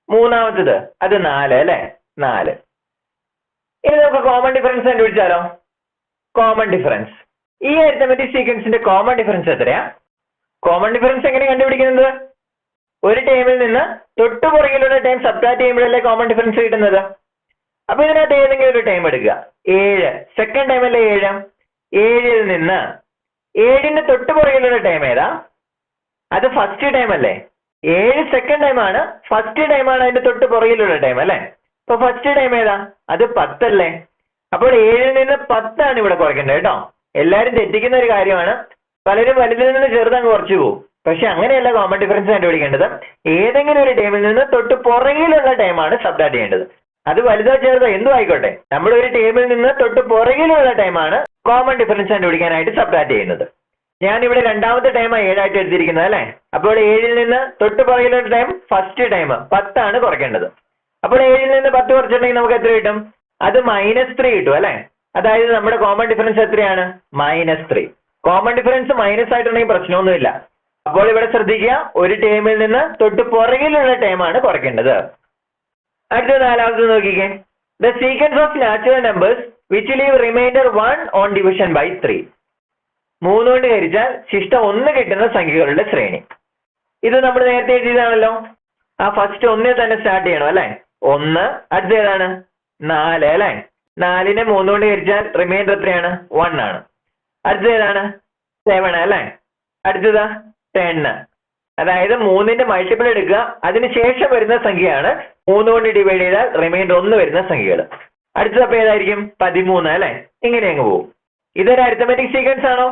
മൂന്നാമത്തത് അത് 4 അല്ലെ. 4. ഇനി നമുക്ക് കോമൺ ഡിഫറൻസ് കണ്ടുപിടിച്ചാലോ. കോമൺ ഡിഫറൻസ് ഈ അരിത്തമെറ്റിക് സീക്വൻസിന്റെ കോമൺ ഡിഫറൻസ് എത്രയാ? കോമൺ ഡിഫറൻസ് എങ്ങനെ കണ്ടുപിടിക്കുന്നത്? ഒരു ടൈമിൽ നിന്ന് തൊട്ടു പുറകിലുള്ള ടൈം സബ്ട്രാക്ട് ചെയ്യുമ്പോഴല്ലേ കോമൺ ഡിഫറൻസ് കിട്ടുന്നത്. അപ്പൊ ഇതിനകത്ത് ഏതെങ്കിലും ഒരു ടൈം എടുക്കുക. 7 സെക്കൻഡ് ടൈം അല്ലേ 7. 7-ൽ നിന്ന് 7ന്റെ തൊട്ടു പുറകിലുള്ള ടൈം ഏതാ? അത് ഫസ്റ്റ് ടൈം അല്ലേ. 7 സെക്കൻഡ് ടൈം ആണ്. ഫസ്റ്റ് ടൈം ആണ് അതിന്റെ തൊട്ട് പുറകിലുള്ള ടൈം അല്ലെ. അപ്പൊ ഫസ്റ്റ് ടൈം ഏതാ? അത് 10 അല്ലേ. അപ്പോൾ 7-ൽ നിന്ന് 10 ആണ് ഇവിടെ കുറയ്ക്കേണ്ടത് കേട്ടോ. എല്ലാരും തെറ്റിക്കുന്ന ഒരു കാര്യമാണ്. പലരും വലുതിൽ നിന്ന് ചെറുതങ്ങ് കുറച്ചു പോകും. പക്ഷെ അങ്ങനെയല്ല കോമൺ ഡിഫറൻസ് കണ്ടുപിടിക്കേണ്ടത്. ഏതെങ്കിലും ഒരു ടൈമിൽ നിന്ന് തൊട്ട് പുറകിലുള്ള ടൈമാണ് സബ്ട്രാക്ട് ചെയ്യേണ്ടത്. അത് വലുതോ ചെറുതോ എന്തോ ആയിക്കോട്ടെ, നമ്മൾ ഒരു ടൈമിൽ നിന്ന് തൊട്ട് പുറകിലുള്ള ടൈമാണ് കോമൺ ഡിഫറൻസ് കണ്ടുപിടിക്കാനായിട്ട് സബ്ട്രാക്ട് ചെയ്യുന്നത്. ഞാൻ ഇവിടെ രണ്ടാമത്തെ ടൈം 7 ആയിട്ട് എടുത്തിരിക്കുന്നത് അല്ലെ. അപ്പോൾ 7-ൽ നിന്ന് തൊട്ട് പുറകിലുള്ള ടൈം ഫസ്റ്റ് ടൈം 10 ആണ് കുറയ്ക്കേണ്ടത്. അപ്പോൾ 7-ൽ നിന്ന് 10 കുറച്ചിട്ടുണ്ടെങ്കിൽ നമുക്ക് എത്ര കിട്ടും? അത് -3 കിട്ടും അല്ലെ. അതായത് നമ്മുടെ കോമൺ ഡിഫറൻസ് എത്രയാണ്? -3. കോമൺ ഡിഫറൻസ് മൈനസ് ആയിട്ടുണ്ടെങ്കിൽ പ്രശ്നമൊന്നുമില്ല. അപ്പോൾ ഇവിടെ ശ്രദ്ധിക്കുക, ഒരു ടൈമിൽ നിന്ന് തൊട്ട് പുറകിലുള്ള ടൈമാണ് കുറയ്ക്കേണ്ടത്. അടുത്ത നാലാമത് നോക്കിക്കേ. The sequence of natural numbers which leave remainder 1 on division by 3. 3 കൊണ്ട് ഹരിച്ചാൽ ശിഷ്ടം 1 കിട്ടുന്ന സംഖ്യകളുടെ ശ്രേണി. ഇത് നമ്മൾ നേരത്തെ എഴുതിയതാണല്ലോ. ആ ഫസ്റ്റ് 1 തന്നെ സ്റ്റാർട്ട് ചെയ്യണം അല്ലെ. 1. അടുത്ത ഏതാണ്? 4 അല്ലെ. 4-നെ 3 കൊണ്ട് ഹരിച്ചാൽ റിമൈൻഡർ എത്രയാണ്? 1 ആണ്. അടുത്ത ഏതാണ്? 7 അല്ലെ. അടുത്തതാ 10. അതായത് 3-ന്റെ മൾട്ടിപ്പിൾ എടുക്കുക, അതിനുശേഷം വരുന്ന സംഖ്യയാണ് 3 കൊണ്ട് ഡിവൈഡ് ചെയ്താൽ റിമൈൻഡർ 1 വരുന്ന സംഖ്യകൾ. അടുത്തത് ഏതായിരിക്കും? 13 അല്ലെ. ഇങ്ങനെ അങ്ങ് പോകും. ഇതൊരു അരിത്തമെറ്റിക് സീക്വൻസ് ആണോ?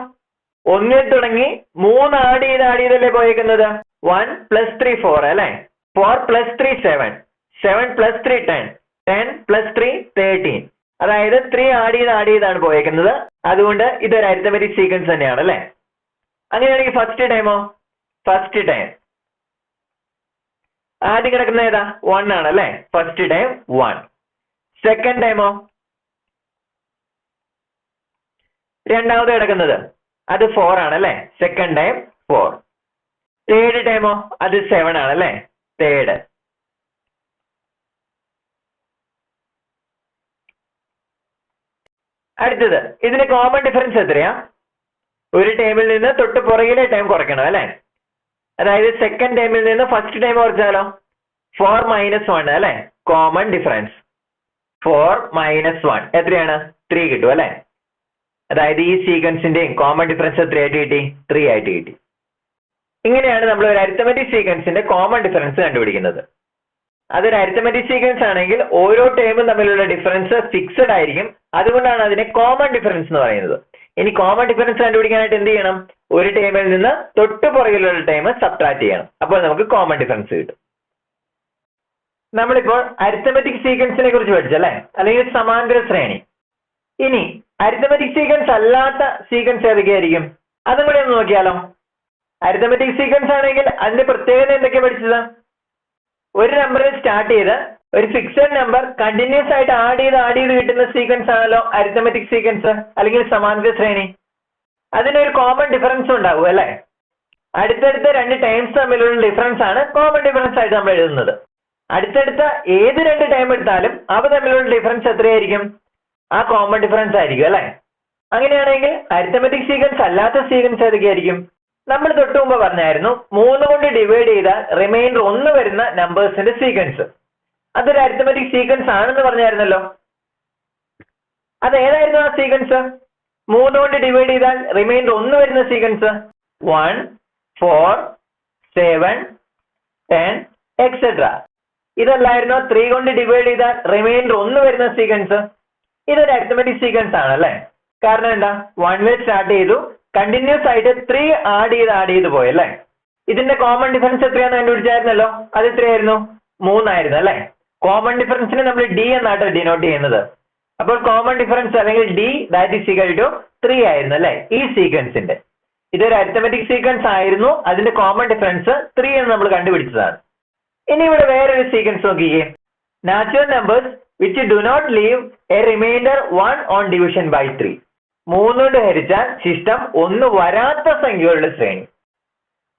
1-ൽ തുടങ്ങി 3 ആഡ് ചെയ്തല്ലേ പോയേക്കുന്നത്. 1 + 3 4 അല്ലെ. 4 + 3 7. 7 + 3 10. 10 + 3 13. അതായത് 3 ആഡ് ചെയ്താണ് പോയേക്കുന്നത്. അതുകൊണ്ട് ഇതൊരു അരിത്തമെറ്റിക് സീക്വൻസ് തന്നെയാണ് അല്ലെ. അങ്ങനെയാണെങ്കിൽ ഫസ്റ്റ് ടൈമോ? ഫസ്റ്റ് ടൈം ആദ്യം കിടക്കുന്ന ഏതാ? 1 ആണ് അല്ലെ. First time 1. സെക്കൻഡ് ടൈമോ? രണ്ടാമത് കിടക്കുന്നത് അത് 4 ആണ് അല്ലെ. Second time 4. തേർഡ് ടൈമോ? അത് 7 ആണ് അല്ലെ. തേർഡ്. അടുത്തത് ഇതിന് കോമൺ ഡിഫറൻസ് എത്രയാ? ഒരു ടേമിൽ നിന്ന് തൊട്ട് പുറകിലെ ടൈം കുറയ്ക്കണം അല്ലേ? അതായത് സെക്കൻഡ് ടൈമിൽ നിന്ന് ഫസ്റ്റ് ടൈം കുറച്ചാലോ? 4 - 1 അല്ലേ? കോമൺ ഡിഫറൻസ് 4 - 1 എത്രയാണ്? 3 കിട്ടും അല്ലേ? അതായത് ഈ സീക്വൻസിന്റെയും കോമൺ ഡിഫറൻസ് എത്രയായിട്ട് കിട്ടി? 3 ആയിട്ട് കിട്ടി. ഇങ്ങനെയാണ് നമ്മൾ ഒരു അരിത്തമെറ്റിക് സീക്വൻസിന്റെ കോമൺ ഡിഫറൻസ് കണ്ടുപിടിക്കുന്നത്. അതൊരു അരിത്തമെറ്റിക് സീക്വൻസ് ആണെങ്കിൽ ഓരോ ടേമും തമ്മിലുള്ള ഡിഫറൻസ് ഫിക്സഡ് ആയിരിക്കും. അതുകൊണ്ടാണ് അതിനെ കോമൺ ഡിഫറൻസ് എന്ന് പറയുന്നത്. ഇനി കോമൺ ഡിഫറൻസ് കണ്ടുപിടിക്കാനായിട്ട് എന്ത് ചെയ്യണം? ഒരു ടേമിൽ നിന്ന് തൊട്ട് പുറകിലുള്ള ടൈം സബ്ട്രാക്ട് ചെയ്യണം. അപ്പോൾ നമുക്ക് കോമൺ ഡിഫറൻസ് കിട്ടും. നമ്മളിപ്പോൾ അരിത്തമെറ്റിക് സീക്വൻസിനെ കുറിച്ച് പഠിച്ചല്ലേ, അല്ലെങ്കിൽ സമാന്തര ശ്രേണി. ഇനി അരിത്തമെറ്റിക് സീക്വൻസ് അല്ലാത്ത സീക്വൻസ് ഏതൊക്കെയായിരിക്കും? അതും കൂടെ ഒന്ന് നോക്കിയാലോ. അരിത്തമെറ്റിക് സീക്വൻസ് ആണെങ്കിൽ അതിന്റെ പ്രത്യേകത എന്തൊക്കെയാണ് പഠിച്ചത്? ഒരു നമ്പറിൽ സ്റ്റാർട്ട് ചെയ്ത് ഒരു ഫിക്സഡ് നമ്പർ കണ്ടിന്യൂസ് ആയിട്ട് ആഡ് ചെയ്ത് കിട്ടുന്ന സീക്വൻസ് ആണല്ലോ അരിത്തമെറ്റിക് സീക്വൻസ് അല്ലെങ്കിൽ സമാന്തര ശ്രേണി. അതിനൊരു കോമൺ ഡിഫറൻസ് ഉണ്ടാവും അല്ലേ? അടുത്തടുത്ത രണ്ട് ടൈംസ് തമ്മിലുള്ള ഡിഫറൻസ് ആണ് കോമൺ ഡിഫറൻസ് ആയിട്ട് നമ്മൾ എഴുതുന്നത്. അടുത്തടുത്ത ഏത് രണ്ട് ടൈം എടുത്താലും അവ തമ്മിലുള്ള ഡിഫറൻസ് എത്രയായിരിക്കും? ആ കോമൺ ഡിഫറൻസ് ആയിരിക്കും അല്ലേ? അങ്ങനെയാണെങ്കിൽ അരിത്തമെറ്റിക് സീക്വൻസ് അല്ലാത്ത സീക്വൻസ് ഏതൊക്കെയായിരിക്കും? നമ്മൾ തൊട്ട് മുമ്പ് പറഞ്ഞായിരുന്നു 3 കൊണ്ട് ഡിവൈഡ് ചെയ്താൽ റിമൈൻഡർ 1 വരുന്ന നമ്പേഴ്സിന്റെ സീക്വൻസ്. അതൊരു അരിത്തമെറ്റിക് സീക്വൻസ് ആണെന്ന് പറഞ്ഞായിരുന്നല്ലോ. അത് ഏതായിരുന്നു ആ സീക്വൻസ്? 3 കൊണ്ട് ഡിവൈഡ് ചെയ്താൽ റിമൈൻഡർ 1 വരുന്ന സീക്വൻസ് 1, 4, 7, 10 എക്സെട്ര. ഇതല്ലായിരുന്നോ 3 കൊണ്ട് ഡിവൈഡ് ചെയ്താൽ റിമൈൻഡർ 1 വരുന്ന സീക്വൻസ്? ഇതൊരു അരിത്തമെറ്റിക് സീക്വൻസ് ആണല്ലേ? കാരണം എന്താ? 1 സ്റ്റാർട്ട് ചെയ്തു, കണ്ടിന്യൂസ് ആയിട്ട് 3 ആഡ് ചെയ്ത് പോയി അല്ലേ? ഇതിന്റെ കോമൺ ഡിഫറൻസ് എത്രയാണെന്ന് കണ്ടുപിടിച്ചായിരുന്നല്ലോ. അത് എത്രയായിരുന്നു? 3 ആയിരുന്നു അല്ലേ? കോമൺ ഡിഫറൻസിനെ നമ്മൾ ഡി എന്നാട്ടോ ഡിനോട്ട് ചെയ്യുന്നത്. അപ്പോൾ കോമൺ ഡിഫറൻസ് അല്ലെങ്കിൽ D that is equal to 3 ആയിരുന്നു അല്ലേ ഈ സീക്വൻസിന്റെ? ഇതൊരു അരിത്തമെറ്റിക് സീക്വൻസ് ആയിരുന്നു. അതിന്റെ കോമൺ ഡിഫറൻസ് 3 എന്ന് നമ്മൾ കണ്ടുപിടിച്ചതാണ്. ഇനി ഇവിടെ വേറൊരു സീക്വൻസ് നോക്കിക്കേ. Natural numbers which do not leave a remainder 1 on division by 3. 3 കൊണ്ട് ഹരിച്ചാൽ ശിഷ്ടം 1 വരാത്ത സംഖ്യകളുടെ ശ്രേണി.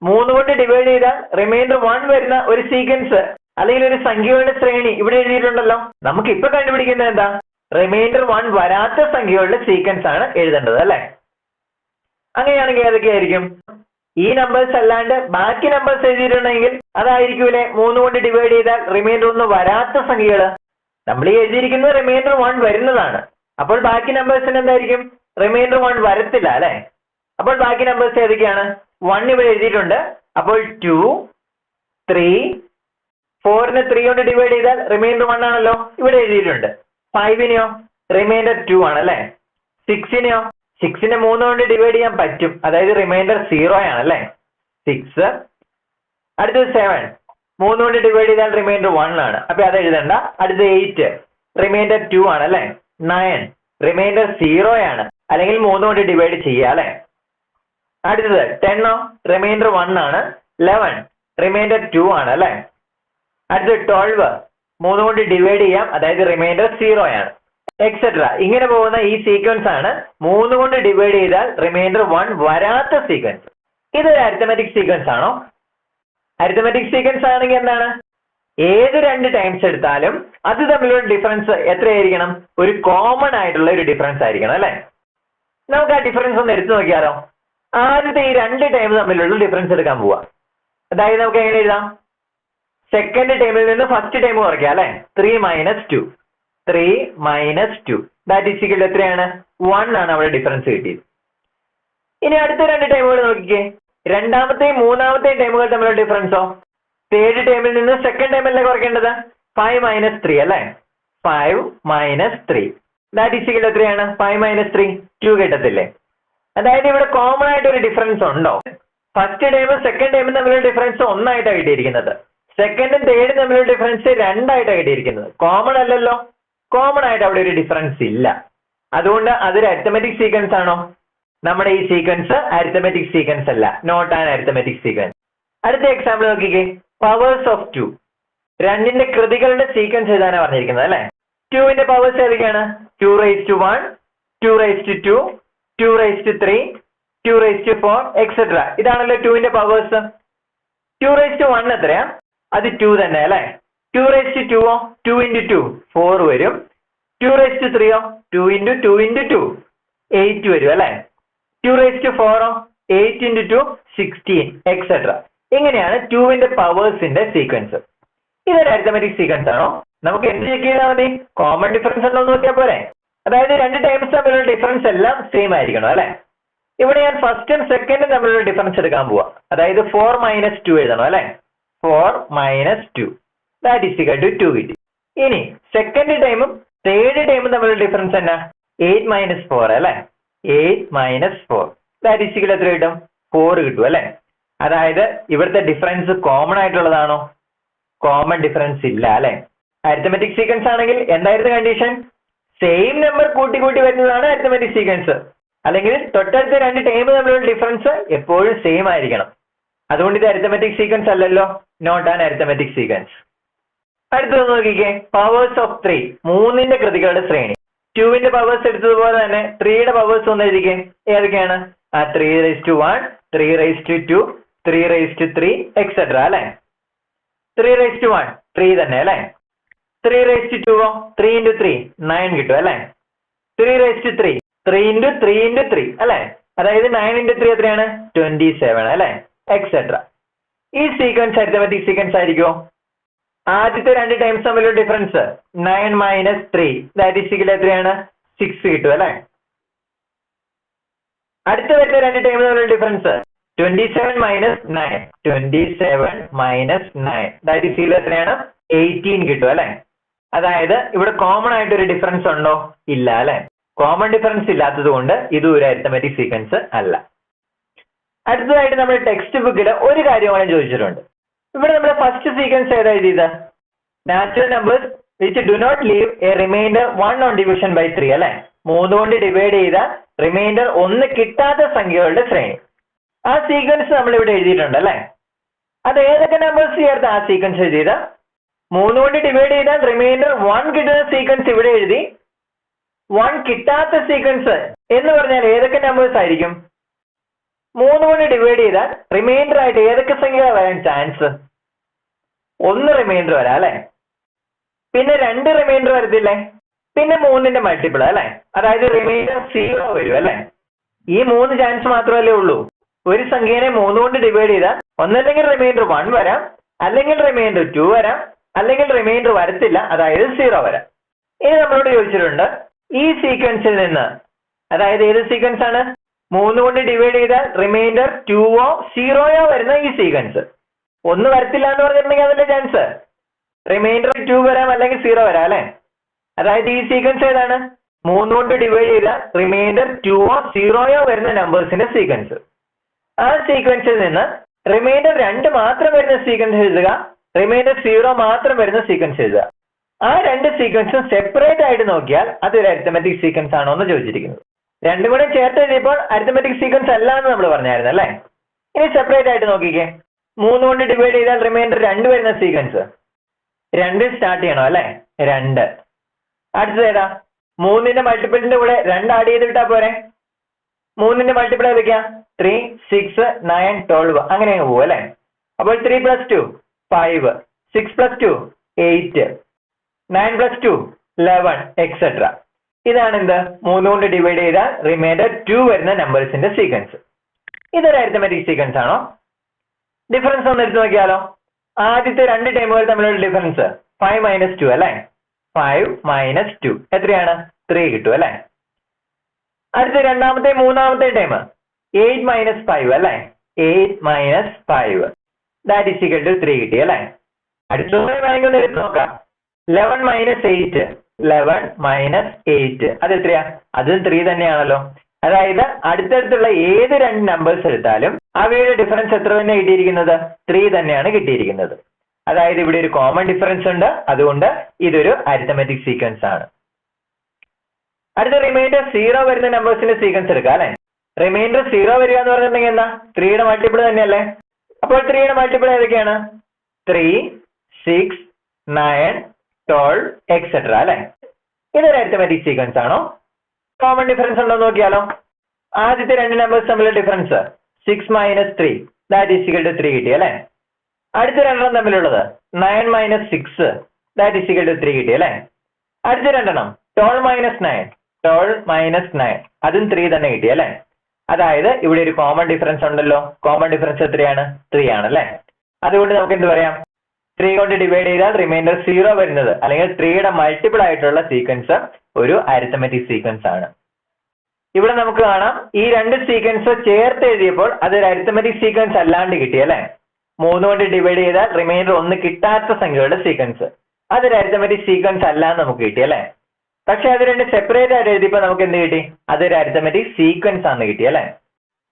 3 കൊണ്ട് ഡിവൈഡ് ചെയ്താൽ റിമൈൻഡർ 1 വരുന്ന ഒരു സീക്വൻസ് അല്ലെങ്കിൽ ഒരു സംഖ്യകളുടെ ശ്രേണി ഇവിടെ എഴുതിയിട്ടുണ്ടല്ലോ. നമുക്ക് ഇപ്പൊ കണ്ടുപിടിക്കുന്നത് എന്താ? റിമൈൻഡർ 1 വരാത്ത സംഖ്യകളുടെ സീക്വൻസ് ആണ് എഴുതേണ്ടത് അല്ലെ? അങ്ങനെയാണെങ്കിൽ ഏതൊക്കെയായിരിക്കും? ഈ നമ്പേഴ്സ് അല്ലാണ്ട് ബാക്കി നമ്പേഴ്സ് എഴുതിയിട്ടുണ്ടെങ്കിൽ അതായിരിക്കൂലേ 3 കൊണ്ട് ഡിവൈഡ് ചെയ്താൽ റിമൈൻഡർ 1 വരാത്ത സംഖ്യകള്. നമ്മൾ ഈ എഴുതിയിരിക്കുന്നത് റിമൈൻഡർ 1 വരുന്നതാണ്. അപ്പോൾ ബാക്കി നമ്പേഴ്സിന് എന്തായിരിക്കും? റിമൈൻഡർ 1 വരത്തില്ല അല്ലെ? അപ്പോൾ ബാക്കി നമ്പേഴ്സ് ഏതൊക്കെയാണ്? 1 ഇവിടെ എഴുതിയിട്ടുണ്ട്. അപ്പോൾ 2, 3, 4നെ 3 കൊണ്ട് ഡിവൈഡ് ചെയ്താൽ റിമൈൻഡർ 1 ആണല്ലോ ഇവിടെ എഴുതിയിട്ടുണ്ട്. 5നെയോ റിമൈൻഡർ 2 ആണല്ലേ? 6നെയോ 6നെ 3 കൊണ്ട് ഡിവൈഡ് ചെയ്യാൻ പറ്റും, അതായത് റിമൈൻഡർ 0 ആണല്ലേ 6. അടുത്തത് 7, 3 കൊണ്ട് ഡിവൈഡ് ചെയ്താൽ റിമൈൻഡർ 1 ആണ്, അപ്പൊ അത് എഴുതണ്ട. അടുത്തത് 8, റിമൈൻഡർ 2 ആണല്ലേ? 9 റിമൈൻഡർ 0 ആണ്, അല്ലെങ്കിൽ 3 കൊണ്ട് ഡിവൈഡ് ചെയ്യുക അല്ലെ? അടുത്തത് 10 റിമൈൻഡർ 1 ആണ്. 11 റിമൈൻഡർ 2 ആണ് അല്ലെ? അടുത്തത് 12 3 കൊണ്ട് ഡിവൈഡ് ചെയ്യാം, അതായത് റിമൈൻഡർ 0 ആണ്, എക്സെട്ര. ഇങ്ങനെ പോകുന്ന ഈ സീക്വൻസ് ആണ് 3 കൊണ്ട് ഡിവൈഡ് ചെയ്താൽ റിമൈൻഡർ 1 വരാത്ത സീക്വൻസ്. ഇതൊരു അരിത്തമെറ്റിക് സീക്വൻസ് ആണോ? അരിത്തമെറ്റിക് സീക്വൻസ് ആണെങ്കിൽ എന്താണ്? ഏത് രണ്ട് ടൈംസ് എടുത്താലും അത് തമ്മിലുള്ള ഡിഫറൻസ് എത്രയായിരിക്കണം? ഒരു കോമൺ ആയിട്ടുള്ള ഒരു ഡിഫറൻസ് ആയിരിക്കണം അല്ലെ? നമുക്ക് ആ ഡിഫറൻസ് ഒന്ന് എടുത്തു നോക്കിയാലോ. ആദ്യത്തെ ഈ രണ്ട് ടൈം തമ്മിലുള്ള ഡിഫറൻസ് എടുക്കാൻ പോവാ. അതായത് നമുക്ക് എങ്ങനെ എഴുതാം? സെക്കൻഡ് ടൈമിൽ നിന്ന് ഫസ്റ്റ് ടൈം കുറയ്ക്കാം അല്ലെ? 3 - 2 3 - 2 ദാറ്റ് ഈസ് ഈക്വൽ ടു എത്രയാണ്? 1 ആണ് അവിടെ ഡിഫറൻസ് കിട്ടിയത്. ഇനി അടുത്ത രണ്ട് ടൈമുകൾ നോക്കിക്കേ. രണ്ടാമത്തെയും മൂന്നാമത്തെയും ടൈമുകൾ തമ്മിലുള്ള ഡിഫറൻസോ? തേർഡ് ടൈമിൽ നിന്ന് സെക്കൻഡ് ടൈമിലല്ലേ കുറയ്ക്കേണ്ടത്? 5 - 3 അല്ലെ? 5 - 3 ദാറ്റ് ഈസ് ഈക്വൽ ടു എത്രയാണ്? 5 - 3 2 കിട്ടത്തില്ലേ? അതായത് ഇവിടെ കോമൺ ആയിട്ട് ഒരു ഡിഫറൻസ് ഉണ്ടോ? ഫസ്റ്റ് ടൈമും സെക്കൻഡ് ടൈമും തമ്മിലുള്ള ഡിഫറൻസ് 1 ആയിട്ടാണ് കിട്ടിയിരിക്കുന്നത്. സെക്കൻഡും തേർഡും തമ്മിലുള്ള ഡിഫറൻസ് 2 ആയിട്ടാണ് കിട്ടിയിരിക്കുന്നത്. കോമൺ അല്ലല്ലോ. കോമൺ ആയിട്ട് അവിടെ ഒരു ഡിഫറൻസ് ഇല്ല. അതുകൊണ്ട് അതൊരു അരിത്തമെറ്റിക് സീക്വൻസ് ആണോ? നമ്മുടെ ഈ സീക്വൻസ് അരിത്തമെറ്റിക് സീക്വൻസ് അല്ല, നോട്ട് ആൻ അരിത്തമെറ്റിക് സീക്വൻസ്. അടുത്ത എക്സാമ്പിൾ നോക്കിക്കേ. Powers of 2. 2ന്റെ കൃതികളുടെ സീക്വൻസ് എഴുതാനാണ് പറഞ്ഞിരിക്കുന്നത് അല്ലെ? 2ന്റെ പവേഴ്സ് ഏതൊക്കെയാണ്? 2⁻1, 2⁻2, 2⁻3, 2⁻4 എക്സെട്ര. ഇതാണല്ലോ 2ന്റെ പവേഴ്സ്. 2⁻1 എത്രയാ? അത് 2 തന്നെ അല്ലെ? 2⁻2 2 × 2 4 വരും. 2⁻3 2 × 2 × 2 8 വരും അല്ലെ? 2⁴ 8 × 2 16 എക്സെട്ര. ഇങ്ങനെയാണ് 2ന്റെ പവേഴ്സിന്റെ സീക്വൻസ്. ഇതൊരു അരിത്തമെറ്റിക് സീക്വൻസ് ആണോ? നമുക്ക് എന്ത് ചെക്ക് ചെയ്താൽ മതി? കോമൺ ഡിഫറൻസ് ഉണ്ടോ എന്ന് നോക്കിയാൽ പോരെ. അതായത് രണ്ട് ടൈംസ് തമ്മിലുള്ള ഡിഫറൻസ് എല്ലാം സെയിം ആയിരിക്കണം അല്ലെ. ഇവിടെ ഞാൻ ഫസ്റ്റും സെക്കൻഡും തമ്മിലുള്ള ഡിഫറൻസ് എടുക്കാൻ പോവാ. അതായത് 4 - 2 എഴുതണം അല്ലെ. 4 - 2 ദാറ്റ് ഈസ് ഈക്വൽ ടു 2 കിട്ടി. ഇനി സെക്കൻഡ് ടൈമും തേർഡ് ടൈമും തമ്മിലുള്ള ഡിഫറൻസ് എന്നാ? 8 - 4 അല്ലെ. 8 - 4 ദാറ്റ് ഈസ് ഈക്വൽ എത്ര കിട്ടും? 4 കിട്ടും അല്ലെ. അതായത് ഇവിടുത്തെ ഡിഫറൻസ് കോമൺ ആയിട്ടുള്ളതാണോ? കോമൺ ഡിഫറൻസ് ഇല്ല അല്ലെ. അരിത്തമെറ്റിക് സീക്വൻസ് ആണെങ്കിൽ എന്തായിരുന്നു കണ്ടീഷൻ? സെയിം നമ്പർ കൂട്ടി കൂട്ടി വരുന്നതാണ് അരിത്തമെറ്റിക് സീക്വൻസ്. അല്ലെങ്കിൽ തൊട്ടടുത്ത രണ്ട് ടൈം തമ്മിലുള്ള ഡിഫറൻസ് എപ്പോഴും സെയിം ആയിരിക്കണം. അതുകൊണ്ട് ഇത് അരിത്തമെറ്റിക് സീക്വൻസ് അല്ലല്ലോ, നോട്ട് ആൻ അരിത്തമെറ്റിക് സീക്വൻസ്. അടുത്തത് നോക്കിക്കേ, പവേഴ്സ് ഓഫ് 3, 3ന്റെ കൃതികളുടെ ശ്രേണി. 2ന്റെ പവേഴ്സ് എടുത്തതുപോലെ തന്നെ 3യുടെ പവേഴ്സ് ഒന്ന് എഴുതിക്കേ. ഏതൊക്കെയാണ്? 3⁻1, 3⁻2, 3⁻3 എക്സെട്ര അല്ലെ. 3⁻1 3 തന്നെ അല്ലെ. 3⁻2 3 × 3 9 കിട്ടും അല്ലെ. 3⁻3 3 × 3 × 3 അല്ലെ. അതായത് 9 × 3 എത്രയാണ്? 27 അല്ലെ എക്സെട്ര. ഈ സീക്വൻസ് അരിത്തമെറ്റിക് സീക്വൻസ് ആയിരിക്കുമോ? ആദ്യത്തെ രണ്ട് ടൈംസ് തമ്മിലുള്ള ഡിഫറൻസ് 9 - 3 ദാറ്റ് ഈസ് ഈക്വൽ എത്രയാണ്? 6 കിട്ടും അല്ലെ. അടുത്ത വരുന്ന രണ്ട് ടൈം തമ്മിലുള്ള ഡിഫറൻസ് 27 - 9 27 - 9 ദാറ്റ് ഈസ് ഈക്വൽ എത്രയാണ്? 18 കിട്ടും അല്ലെ. അതായത് ഇവിടെ കോമൺ ആയിട്ട് ഒരു ഡിഫറൻസ് ഉണ്ടോ? ഇല്ല അല്ലെ. കോമൺ ഡിഫറൻസ് ഇല്ലാത്തത് കൊണ്ട് ഇത് ഒരു അരിത്തമെറ്റിക് സീക്വൻസ് അല്ല. അടുത്തതായിട്ട് നമ്മുടെ ടെക്സ്റ്റ് ബുക്കിൽ ഒരു കാര്യം കൂടെ ചോദിച്ചിട്ടുണ്ട്. ഇവിടെ നമ്മുടെ ഫസ്റ്റ് സീക്വൻസ് ഏതാ എഴുതിയത്? Natural numbers which do not leave a remainder 1 on division by 3 അല്ലെ. 3 കൊണ്ട് ഡിവൈഡ് ചെയ്ത റിമൈൻഡർ 1 കിട്ടാത്ത സംഖ്യകളുടെ ശ്രേണി. ആ സീക്വൻസ് നമ്മൾ ഇവിടെ എഴുതിയിട്ടുണ്ട് അല്ലെ. അത് ഏതൊക്കെ നമ്പേഴ്സ് ചേർത്ത് ആ സീക്വൻസ് എഴുതിയത്? 3 കൊണ്ട് ഡിവൈഡ് ചെയ്താൽ റിമൈൻഡർ 1 കിട്ടുന്ന സീക്വൻസ് ഇവിടെ എഴുതി. 1 കിട്ടാത്ത സീക്വൻസ് എന്ന് പറഞ്ഞാൽ ഏതൊക്കെ നമ്പേഴ്സ് ആയിരിക്കും? 3 കൊണ്ട് ഡിവൈഡ് ചെയ്താൽ റിമൈൻഡർ ആയിട്ട് ഏതൊക്കെ സംഖ്യ വരാൻ ചാൻസ്? 1 റിമൈൻഡർ വരാം അല്ലെ. പിന്നെ 2 റിമൈൻഡർ വരത്തില്ലേ. പിന്നെ 3ന്റെ മൾട്ടിപ്പിൾ അല്ലെ. അതായത് റിമൈൻഡർ 0 വരും അല്ലെ. ഈ 3 ചാൻസ് മാത്രമല്ലേ ഉള്ളൂ. ഒരു സംഖ്യനെ 3 കൊണ്ട് ഡിവൈഡ് ചെയ്താൽ ഒന്നല്ലെങ്കിൽ റിമൈൻഡർ 1 വരാം, അല്ലെങ്കിൽ റിമൈൻഡർ 2 വരാം, അല്ലെങ്കിൽ റിമൈൻഡർ വരത്തില്ല, അതായത് 0 വരാം. ഇനി നമ്മളോട് ചോദിച്ചിട്ടുണ്ട് ഈ സീക്വൻസിൽ നിന്ന്, അതായത് ഏത് സീക്വൻസ് ആണ്? 3 കൊണ്ട് ഡിവൈഡ് ചെയ്താൽ റിമൈൻഡർ 2ഓ 0ഓ വരുന്ന ഈ സീക്വൻസ്. 1 വരത്തില്ല എന്ന് പറഞ്ഞിട്ടുണ്ടെങ്കിൽ അതിന്റെ ചാൻസ് റിമൈൻഡർ 2 വരാം, അല്ലെങ്കിൽ 0 വരാം അല്ലെ. അതായത് ഈ സീക്വൻസ് ഏതാണ്? 3 കൊണ്ട് ഡിവൈഡ് ചെയ്താൽ റിമൈൻഡർ 2ഓ 0ഓ വരുന്ന നമ്പേഴ്സിന്റെ സീക്വൻസ്. ആ സീക്വൻസിൽ നിന്ന് റിമൈൻഡർ 2 മാത്രം വരുന്ന സീക്വൻസ് എഴുതുക, റിമൈൻഡർ 0 മാത്രം വരുന്ന സീക്വൻസ് എഴുതുക. ആ രണ്ട് സീക്വൻസും സെപ്പറേറ്റ് ആയിട്ട് നോക്കിയാൽ അതൊരു അരിത്തമെറ്റിക് സീക്വൻസ് ആണോ എന്ന് ചോദിച്ചിരിക്കുന്നത്. രണ്ടും കൂടെ ചേർത്ത് എഴുതിയപ്പോൾ അരിത്തമെറ്റിക് സീക്വൻസ് അല്ല എന്ന് നമ്മൾ പറഞ്ഞായിരുന്നു അല്ലെ. ഇനി സെപ്പറേറ്റ് ആയിട്ട് നോക്കിക്കേ. 3 കൊണ്ട് ഡിവൈഡ് ചെയ്താൽ റിമൈൻഡർ 2 വരുന്ന സീക്വൻസ് 2 സ്റ്റാർട്ട് ചെയ്യണം അല്ലെ. 2. അടുത്തത് ഏതാ? 3ന്റെ മൾട്ടിപ്പിളിന്റെ കൂടെ 2 ആഡ് ചെയ്ത് വിട്ടാ പോരെ. 3ന്റെ മൾട്ടിപ്പിൾ ഏതൊക്കെയാ? 3 6 9 12 അങ്ങനെ അങ്ങ് പോകും അല്ലെ. അപ്പോൾ 3 + 2 5 6 + 2 8 9 + 2 11 എക്സെട്ര. ഇതാണ് എന്ത്? 3 കൊണ്ട് ഡിവൈഡ് ചെയ്താൽ റിമൈൻഡർ 2 വരുന്ന നമ്പേഴ്സിന്റെ സീക്വൻസ്. ഇതൊരു അരിത്തമെറ്റിക് സീക്വൻസ് ആണോ? ഡിഫറൻസ് ഒന്ന് എടുത്തു നോക്കിയാലോ. ആദ്യത്തെ രണ്ട് ടൈമുകൾ തമ്മിലുള്ള ഡിഫറൻസ് 5 - 2 അല്ലെ. 5 - 2 എത്രയാണ്? 3 കിട്ടും അല്ലെ. അടുത്ത രണ്ടാമത്തെ മൂന്നാമത്തെ ടൈം 8 - 5 അല്ലെ. 8 - 5 ദാറ്റ് ഈസ് ഈക്വൽ ടു 3 കിട്ടി അല്ലെ. അടുത്തത് വേണമെങ്കിൽ ഒന്ന് എടുത്ത് നോക്കാം. 11 - 8 11 - 8 അത് എത്രയാ? അതും 3 തന്നെയാണല്ലോ. അതായത് അടുത്തടുത്തുള്ള ഏത് രണ്ട് നമ്പേഴ്സ് എടുത്താലും അവയുടെ ഡിഫറൻസ് എത്ര തന്നെ കിട്ടിയിരിക്കുന്നത്? 3 തന്നെയാണ് കിട്ടിയിരിക്കുന്നത്. അതായത് ഇവിടെ ഒരു കോമൺ ഡിഫറൻസ് ഉണ്ട്, അതുകൊണ്ട് ഇതൊരു അരിത്തമെറ്റിക് സീക്വൻസ് ആണ്. അടുത്ത റിമൈൻഡർ 0 വരുന്ന നമ്പേഴ്സിന്റെ സീക്വൻസ് എടുക്കാം അല്ലെ. റിമൈൻഡർ 0 വരിക എന്ന് പറഞ്ഞിട്ടുണ്ടെങ്കിൽ എന്താ? 3യുടെ മൾട്ടിപ്പിൾ തന്നെയല്ലേ. അപ്പോൾ 3യുടെ മൾട്ടിപ്പിൾ ഏതൊക്കെയാണ്? 3 6 9 12 എക്സെട്ര അല്ലെ. ഇതൊരു അരിത്തമെറ്റിക് സീക്വൻസ് ആണോ? കോമൺ ഡിഫറൻസ് ഉണ്ടോ നോക്കിയാലോ. ആദ്യത്തെ രണ്ട് നമ്പേഴ്സ് തമ്മിലുള്ള difference 6 - 3 that is equal to 3 കിട്ടി അല്ലെ. അടുത്ത രണ്ടെണ്ണം തമ്മിലുള്ളത് 9 - 6 ദാറ്റ് ഈസ് ഈക്വൽ ടു 3 കിട്ടി അല്ലെ. അടുത്ത രണ്ടെണ്ണം 12 - 9 12 - 9 അതും 3 തന്നെ കിട്ടി അല്ലെ. അതായത് ഇവിടെ ഒരു കോമൺ ഡിഫറൻസ് ഉണ്ടല്ലോ. കോമൺ ഡിഫറൻസ് എത്രയാണ്? 3 ആണ് അല്ലേ? അതുകൊണ്ട് നമുക്ക് എന്ത് പറയാം? 3 കൊണ്ട് ഡിവൈഡ് ചെയ്താൽ റിമൈൻഡർ 0 വരുന്നത് അല്ലെങ്കിൽ 3യുടെ മൾട്ടിപ്പിൾ ആയിട്ടുള്ള സീക്വൻസ് ഒരു അരിത്തമെറ്റിക് സീക്വൻസ് ആണ്. ഇവിടെ നമുക്ക് കാണാം ഈ രണ്ട് സീക്വൻസ് ചേർത്ത് എഴുതിയപ്പോൾ അതൊരു അരിത്തമെറ്റിക് സീക്വൻസ് അല്ലാണ്ട് കിട്ടി അല്ലെ. 3 കൊണ്ട് ഡിവൈഡ് ചെയ്താൽ റിമൈൻഡർ 1 കിട്ടാത്ത സംഖ്യകളുടെ സീക്വൻസ്, അതൊരു അരിത്തമെറ്റിക് സീക്വൻസ് അല്ലാന്ന് നമുക്ക് കിട്ടി അല്ലെ. പക്ഷെ അത് രണ്ട് സെപ്പറേറ്റ് ആയിട്ട് എഴുതിയപ്പോൾ നമുക്ക് എന്ത് കിട്ടി? അതൊരു അരിത്തമെറ്റിക് സീക്വൻസ് ആണെന്ന് കിട്ടി അല്ലെ.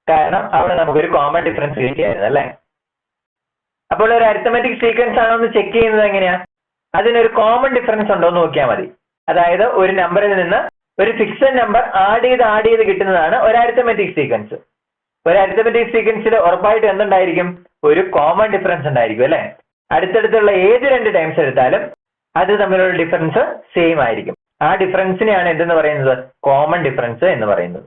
കാരണം അവിടെ നമുക്കൊരു കോമൺ ഡിഫറൻസ് കിട്ടിയായിരുന്നു അല്ലെ. അപ്പോൾ ഒരു അരിത്തമെറ്റിക് സീക്വൻസ് ആണോ എന്ന് ചെക്ക് ചെയ്യുന്നത് എങ്ങനെയാ? അതിനൊരു കോമൺ ഡിഫറൻസ് ഉണ്ടോ എന്ന് നോക്കിയാൽ മതി. അതായത് ഒരു നമ്പറിൽ നിന്ന് ഒരു ഫിക്സഡ് നമ്പർ ആഡ് ചെയ്ത് കിട്ടുന്നതാണ് ഒരു അരിത്തമെറ്റിക് സീക്വൻസ്. ഒരു അരിത്തമെറ്റിക് സീക്വൻസിൽ ഉറപ്പായിട്ട് എന്തുണ്ടായിരിക്കും? ഒരു കോമൺ ഡിഫറൻസ് ഉണ്ടായിരിക്കും അല്ലെ. അടുത്തടുത്തുള്ള ഏത് രണ്ട് ടൈംസ് എടുത്താലും അത് തമ്മിലുള്ള ഡിഫറൻസ് സെയിം ആയിരിക്കും. ആ ഡിഫറൻസിനെയാണ് എന്തെന്ന് പറയുന്നത്? കോമൺ ഡിഫറൻസ് എന്ന് പറയുന്നത്.